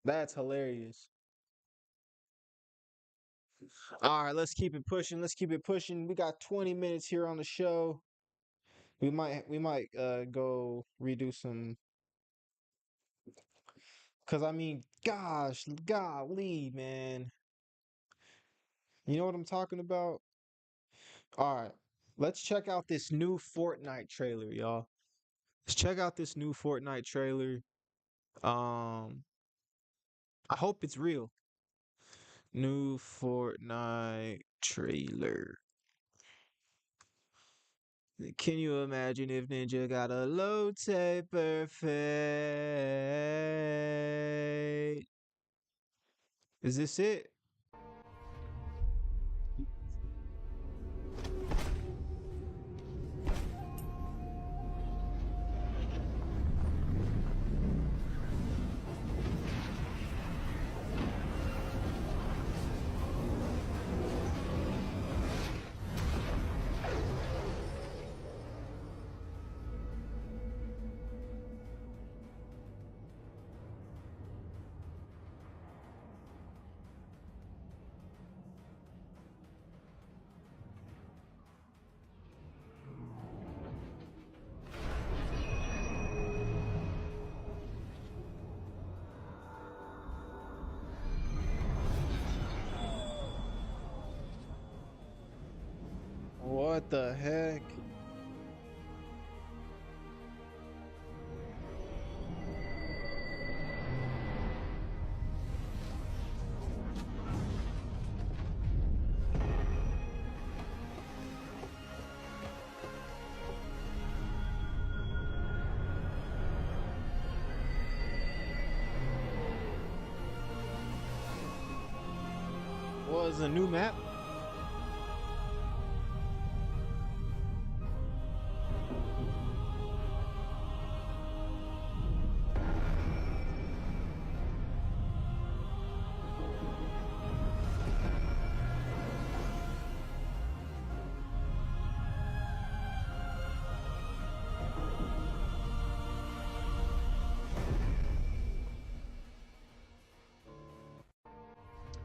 That's hilarious. All right, let's keep it pushing. Let's keep it pushing. We got 20 minutes here on the show. We might go redo some, cause I mean, gosh, golly, man. You know what I'm talking about? All right, let's check out this new Fortnite trailer, y'all. Let's check out this new Fortnite trailer. I hope it's real. New Fortnite trailer. Can you imagine if Ninja got a low taper fade? Is this it? What the heck? Was a new map?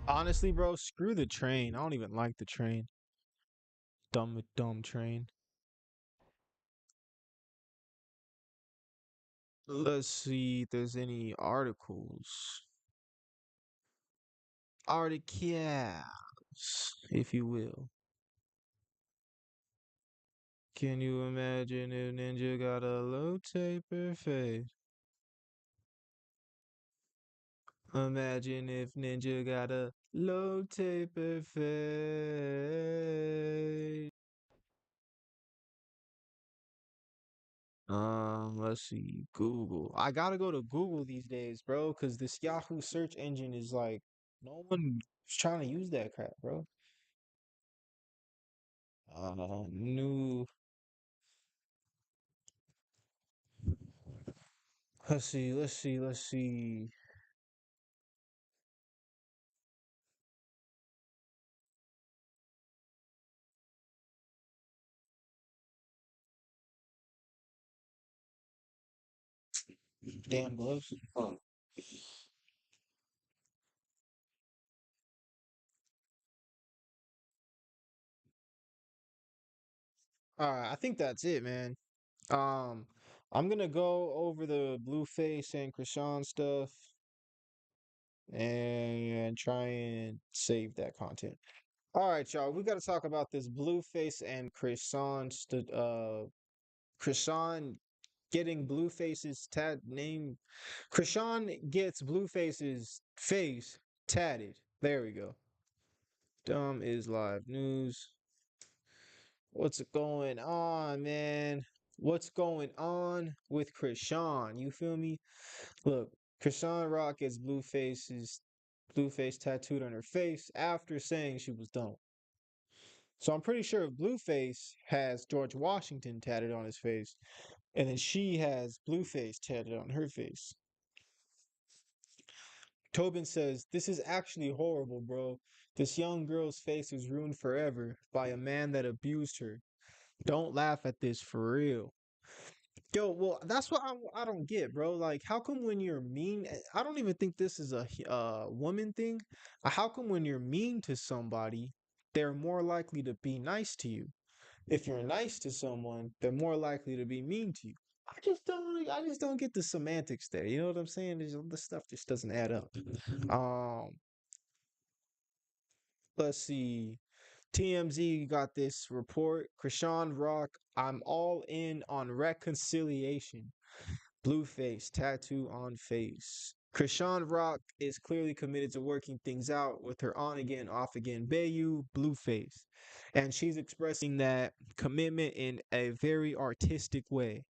Honestly, bro, screw the train. I don't even like the train. Dumb train. Let's see if there's any articles. Articles, if you will. Can you imagine if Ninja got a low taper face? Imagine if Ninja got a low taper face. Let's see. Google. I gotta go to Google these days, bro, because this Yahoo search engine is like, no one's trying to use that crap, bro. New. Let's see. Damn gloves. Oh. All right, I think that's it, man. Um, I'm gonna go over the Blueface and Chrisean stuff and try and save that content. All right, y'all. We got to talk about this Blueface and Chrisean getting Blueface's tat name. Chrisean gets Blueface's face tatted. There we go. Dumb is live news. What's going on, man? What's going on with Chrisean? You feel me? Look, Chrisean Rock gets Blueface tattooed on her face after saying she was done. So I'm pretty sure Blueface has George Washington tatted on his face, and then she has Blueface tatted on her face. Tobin says, "This is actually horrible, bro. This young girl's face is ruined forever by a man that abused her. Don't laugh at this for real." Yo, well, that's what I don't get, bro. Like, how come when you're mean, I don't even think this is a woman thing. How come when you're mean to somebody, they're more likely to be nice to you? If you're nice to someone, they're more likely to be mean to you. I just don't get the semantics there. You know what I'm saying? This stuff just doesn't add up. Um, let's see. TMZ got this report. Chrisean Rock, I'm all in on reconciliation. Blueface tattoo on face. Chrisean Rock is clearly committed to working things out with her on again, off again Bayou, Blueface. And she's expressing that commitment in a very artistic way.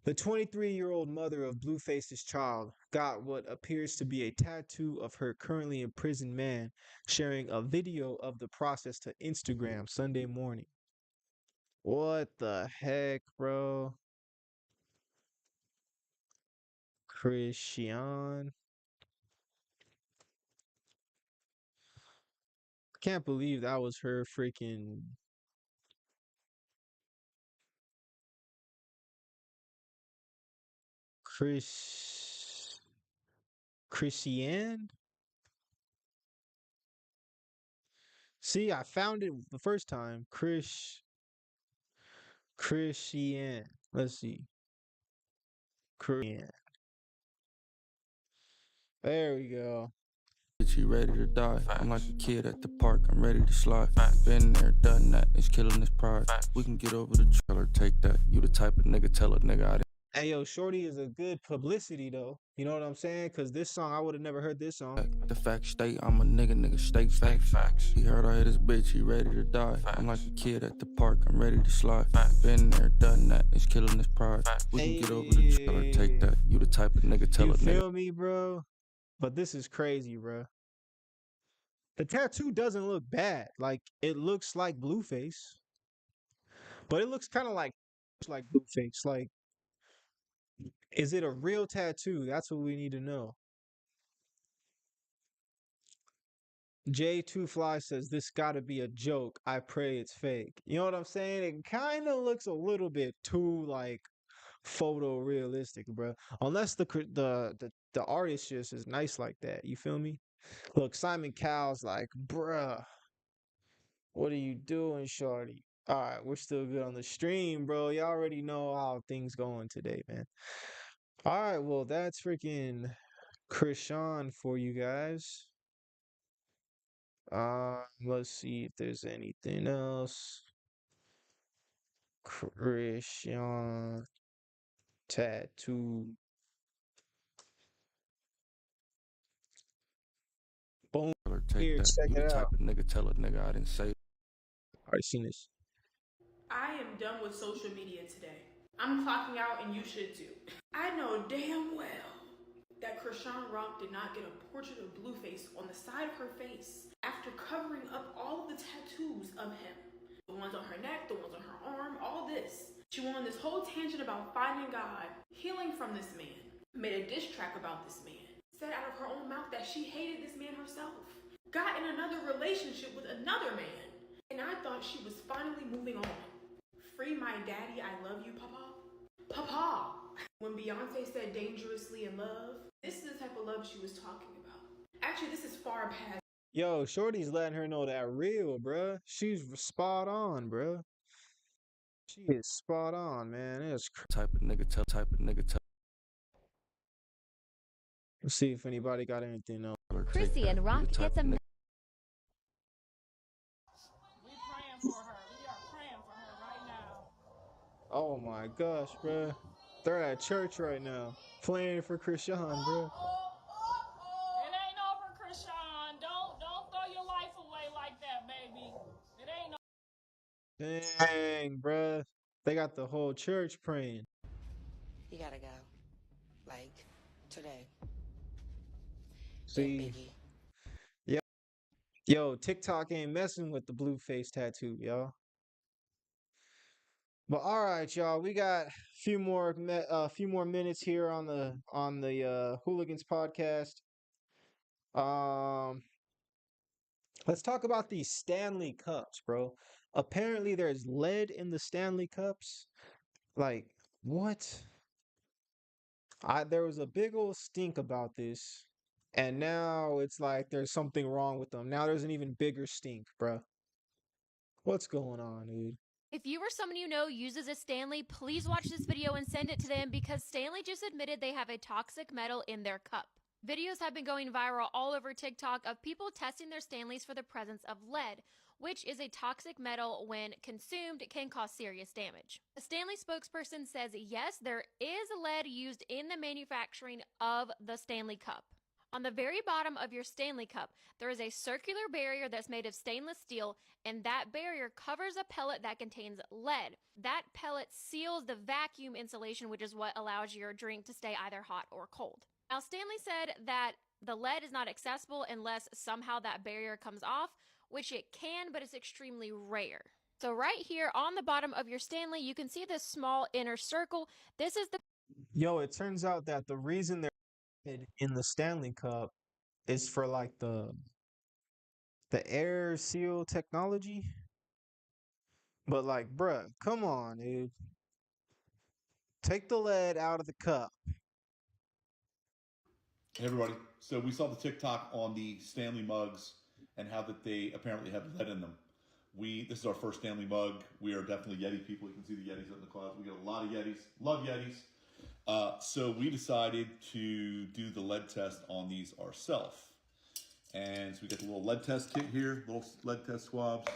The 23-year-old mother of Blueface's child got what appears to be a tattoo of her currently imprisoned man, sharing a video of the process to Instagram Sunday morning. What the heck, bro? Chrisean. Can't believe that was her freaking Chrisean. See, I found it the first time. Chrisean. Let's see. Chrisean. There we go. Bitch, you ready to die? I'm like a kid at the park, I'm ready to slide. Been there, done that, it's killing this pride. We can get over the trailer, take that. You the type of nigga, tell a nigga I didn't. Hey, yo, Shorty is a good publicity, though. You know what I'm saying? Because this song, I would have never heard this song. The fact state, I'm a nigga, state facts. He heard I hit his bitch, he ready to die. I'm like a kid at the park, I'm ready to slide. Been there, done that, it's killing this pride. We can get over the trailer, take that. You the type of nigga, tell a nigga. You feel me, bro? But this is crazy, bro. The tattoo doesn't look bad. Like, it looks like Blueface. But it looks kind of like Blueface. Like, is it a real tattoo? That's what we need to know. J2Fly says, this gotta be a joke. I pray it's fake. You know what I'm saying? It kind of looks a little bit too, like, photorealistic, bro. Unless the artist just is nice like that. You feel me? Look, Simon Cowell's like, bruh, what are you doing, shorty? All right, we're still good on the stream, bro. You already know how things going today, man. All right, well, that's freaking Chrisean for you guys. Let's see if there's anything else. Chrisean tattoo. Boom. Here, check You it the type out. of nigga, tell a nigga I didn't say. Already seen this. I am done with social media today. I'm clocking out and you should too. I know damn well that Chrisean Rock did not get a portrait of Blueface on the side of her face after covering up all of the tattoos of him. The ones on her neck, the ones on her arm, all this. She went on this whole tangent about finding God, healing from this man, made a diss track about this man, said out of her own mouth that she hated this man herself, got in another relationship with another man, and I thought she was finally moving on. Free my daddy, I love you, Papa. Papa! When Beyonce said dangerously in love, this is the type of love she was talking about. Actually, this is far past. Yo, Shorty's letting her know that real, bruh. She's spot on, bruh. She is spot on, man. It's type of nigga, tell. Let's see if anybody got anything else. Chrisean Rock gets a. Oh my gosh, bruh. They're at church right now, playing for Chrisean, bruh. It ain't over, Chrisean. Don't throw your life away like that, baby. It ain't over. Dang, bruh. They got the whole church praying. You gotta go. Like, today. See? Yo, TikTok ain't messing with the Blueface tattoo, y'all. But all right, y'all, we got a few more minutes here on the Hoolagans Podcast. Let's talk about these Stanley Cups, bro. Apparently, there's lead in the Stanley Cups. Like, what? There was a big old stink about this, and now it's like there's something wrong with them. Now there's an even bigger stink, bro. What's going on, dude? If you or someone you know uses a Stanley, please watch this video and send it to them because Stanley just admitted they have a toxic metal in their cup. Videos have been going viral all over TikTok of people testing their Stanleys for the presence of lead, which is a toxic metal when consumed can cause serious damage. A Stanley spokesperson says yes, there is lead used in the manufacturing of the Stanley Cup. On the very bottom of your Stanley cup, there is a circular barrier that's made of stainless steel, and that barrier covers a pellet that contains lead. That pellet seals the vacuum insulation, which is what allows your drink to stay either hot or cold. Now, Stanley said that the lead is not accessible unless somehow that barrier comes off, which it can, but it's extremely rare. So right here on the bottom of your Stanley, you can see this small inner circle. This is the... Yo, it turns out that the reason they're in the Stanley Cup is for like the air seal technology. But like, bruh, come on, dude. Take the lead out of the cup. Hey everybody, so we saw the TikTok on the Stanley mugs and how that they apparently have lead in them. This is our first Stanley mug. We are definitely Yeti people. You can see the Yetis in the closet. We got a lot of Yetis. Love Yetis. So we decided to do the lead test on these ourselves. And so we got the little lead test kit here, little lead test swabs.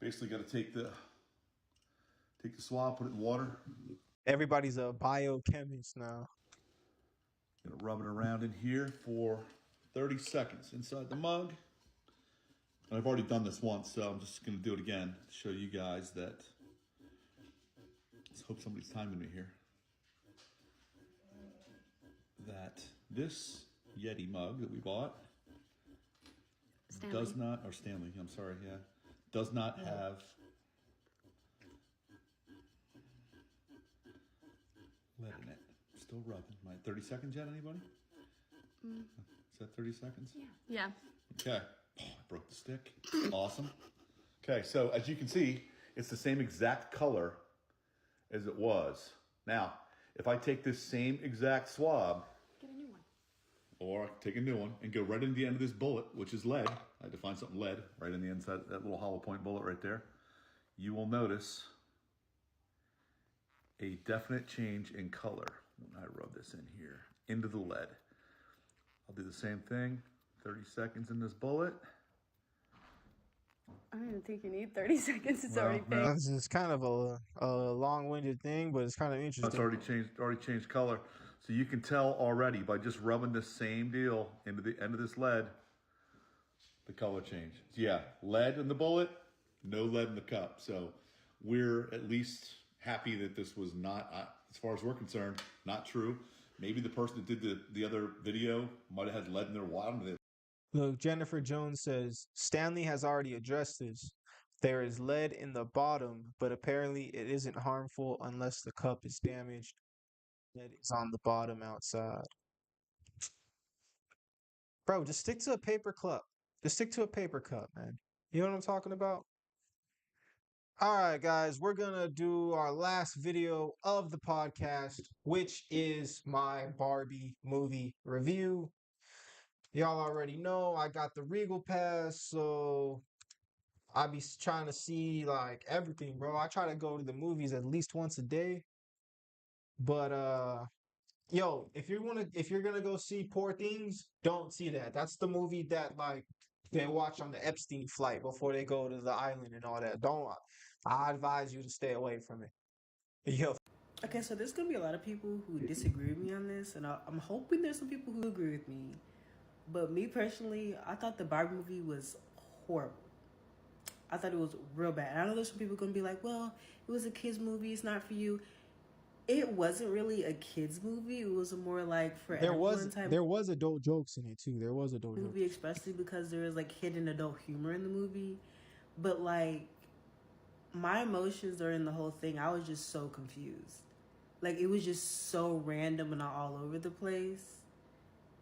Basically got to take the swab, put it in water. Everybody's a biochemist now. Gonna rub it around in here for 30 seconds inside the mug. And I've already done this once, so I'm just gonna do it again to show you guys that. Let's hope somebody's timing me here. That this Yeti mug that we bought does not, or Stanley, I'm sorry, yeah, does not have lead in it. Still rubbing. 30 seconds yet, anybody? Is that 30 seconds? Yeah. Okay. Oh, I broke the stick. Awesome. Okay, so as you can see, it's the same exact color as it was. Now, if I take this same exact swab, Get a new one. or I take a new one and go right into the end of this bullet, which is lead. I had to find something lead right in the inside, that little hollow point bullet right there. You will notice a definite change in color when I rub this in here into the lead. I'll do the same thing. 30 seconds in this bullet. I don't even think you need 30 seconds. It's Well, already no. baked. This is kind of a long-winded thing, but it's kind of interesting. It's already changed color. So you can tell already by just rubbing the same deal into the end of this lead, the color change. So yeah, lead in the bullet, no lead in the cup. So we're at least happy that this was not, as far as we're concerned, not true. Maybe the person that did the other video might have had lead in their water. Look, Jennifer Jones says, Stanley has already addressed this. There is lead in the bottom, but apparently it isn't harmful unless the cup is damaged. Lead is on the bottom outside. Bro, just stick to a paper cup. Just stick to a paper cup, man. You know what I'm talking about? All right, guys, we're going to do our last video of the podcast, which is my Barbie movie review. Y'all already know I got the Regal Pass, so I be trying to see like everything, bro. I try to go to the movies at least once a day. But yo, if you're gonna go see Poor Things, don't see that. That's the movie that like they watch on the Epstein flight before they go to the island and all that. I advise you to stay away from it. Yo. Okay, so there's gonna be a lot of people who disagree with me on this, and I'm hoping there's some people who agree with me. But me personally, I thought the Barbie movie was horrible. I thought it was real bad. I know there's some people gonna be like, well, it was a kids movie, it's not for you. It wasn't really a kids movie. It was more like for everyone type. There was adult jokes in it too. There was adult movie, jokes. especially because there was like hidden adult humor in the movie. But like my emotions during the whole thing, I was just so confused. Like it was just so random and all over the place.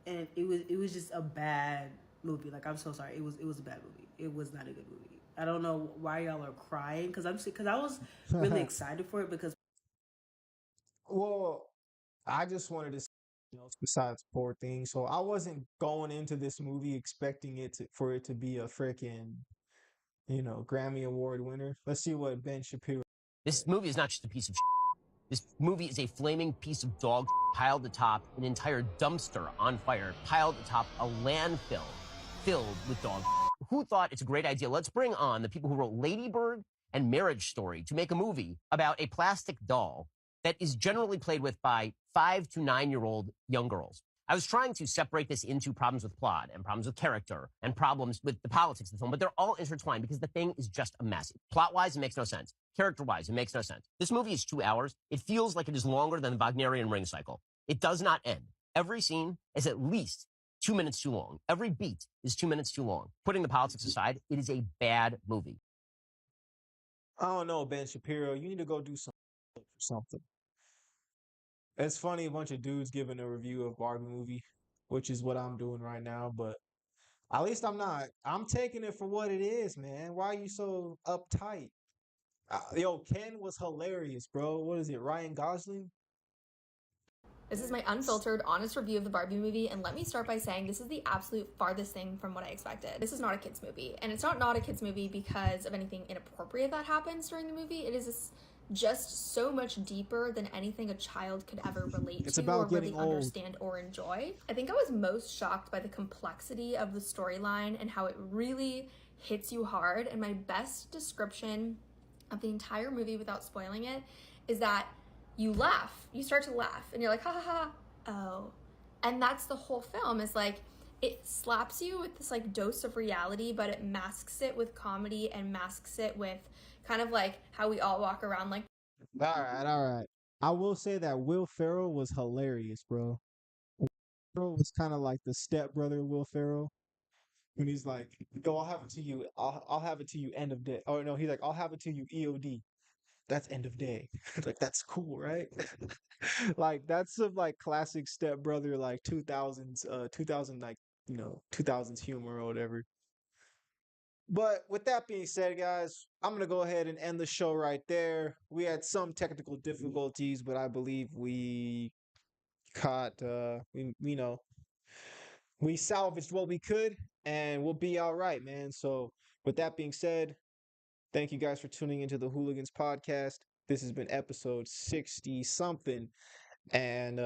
And it was just a bad movie. Like I'm so sorry. It was a bad movie. It was not a good movie. I don't know why y'all are crying because I was really excited for it because. Well, I just wanted to see something else besides Poor Things. So I wasn't going into this movie expecting for it to be a freaking, Grammy Award winner. Let's see what Ben Shapiro. This movie is not just a piece of shit. This movie is a flaming piece of dog shit piled atop an entire dumpster on fire, piled atop a landfill filled with dog shit. Who thought it's a great idea? Let's bring on the people who wrote Lady Bird and Marriage Story to make a movie about a plastic doll that is generally played with by 5 to 9-year-old young girls. I was trying to separate this into problems with plot and problems with character and problems with the politics of the film, but they're all intertwined because the thing is just a mess. Plot-wise, it makes no sense. Character-wise, it makes no sense. This movie is 2 hours. It feels like it is longer than the Wagnerian ring cycle. It does not end. Every scene is at least 2 minutes too long. Every beat is 2 minutes too long. Putting the politics aside, it is a bad movie. I don't know, Ben Shapiro. You need to go do something. It's funny, a bunch of dudes giving a review of Barbie movie, which is what I'm doing right now, but at least I'm not. I'm taking it for what it is, man. Why are you so uptight? Yo, Ken was hilarious, bro. What is it, Ryan Gosling? This is my unfiltered, honest review of the Barbie movie, and let me start by saying this is the absolute farthest thing from what I expected. This is not a kid's movie, and it's not a kid's movie because of anything inappropriate that happens during the movie. It is just so much deeper than anything a child could ever relate to or really understand or enjoy. I think I was most shocked by the complexity of the storyline and how it really hits you hard, and my best description of the entire movie without spoiling it is that you laugh. You start to laugh and you're like, ha ha ha, oh. And that's the whole film, is like, it slaps you with this like dose of reality, but it masks it with comedy and masks it with kind of like how we all walk around like. All right. I will say that Will Ferrell was hilarious, bro. Will Ferrell was kind of like the stepbrother Will Ferrell. When he's like, yo, I'll have it to you. I'll have it to you end of day. Oh no, he's like, I'll have it to you EOD. That's end of day. Like, that's cool, right? Like, that's some like classic stepbrother, like 2000s, 2000s humor or whatever. But with that being said, guys, I'm gonna go ahead and end the show right there. We had some technical difficulties, but I believe we caught, we salvaged what we could, and we'll be all right, man. So with that being said, thank you guys for tuning into the Hoolagans Podcast. This has been episode 60 something. And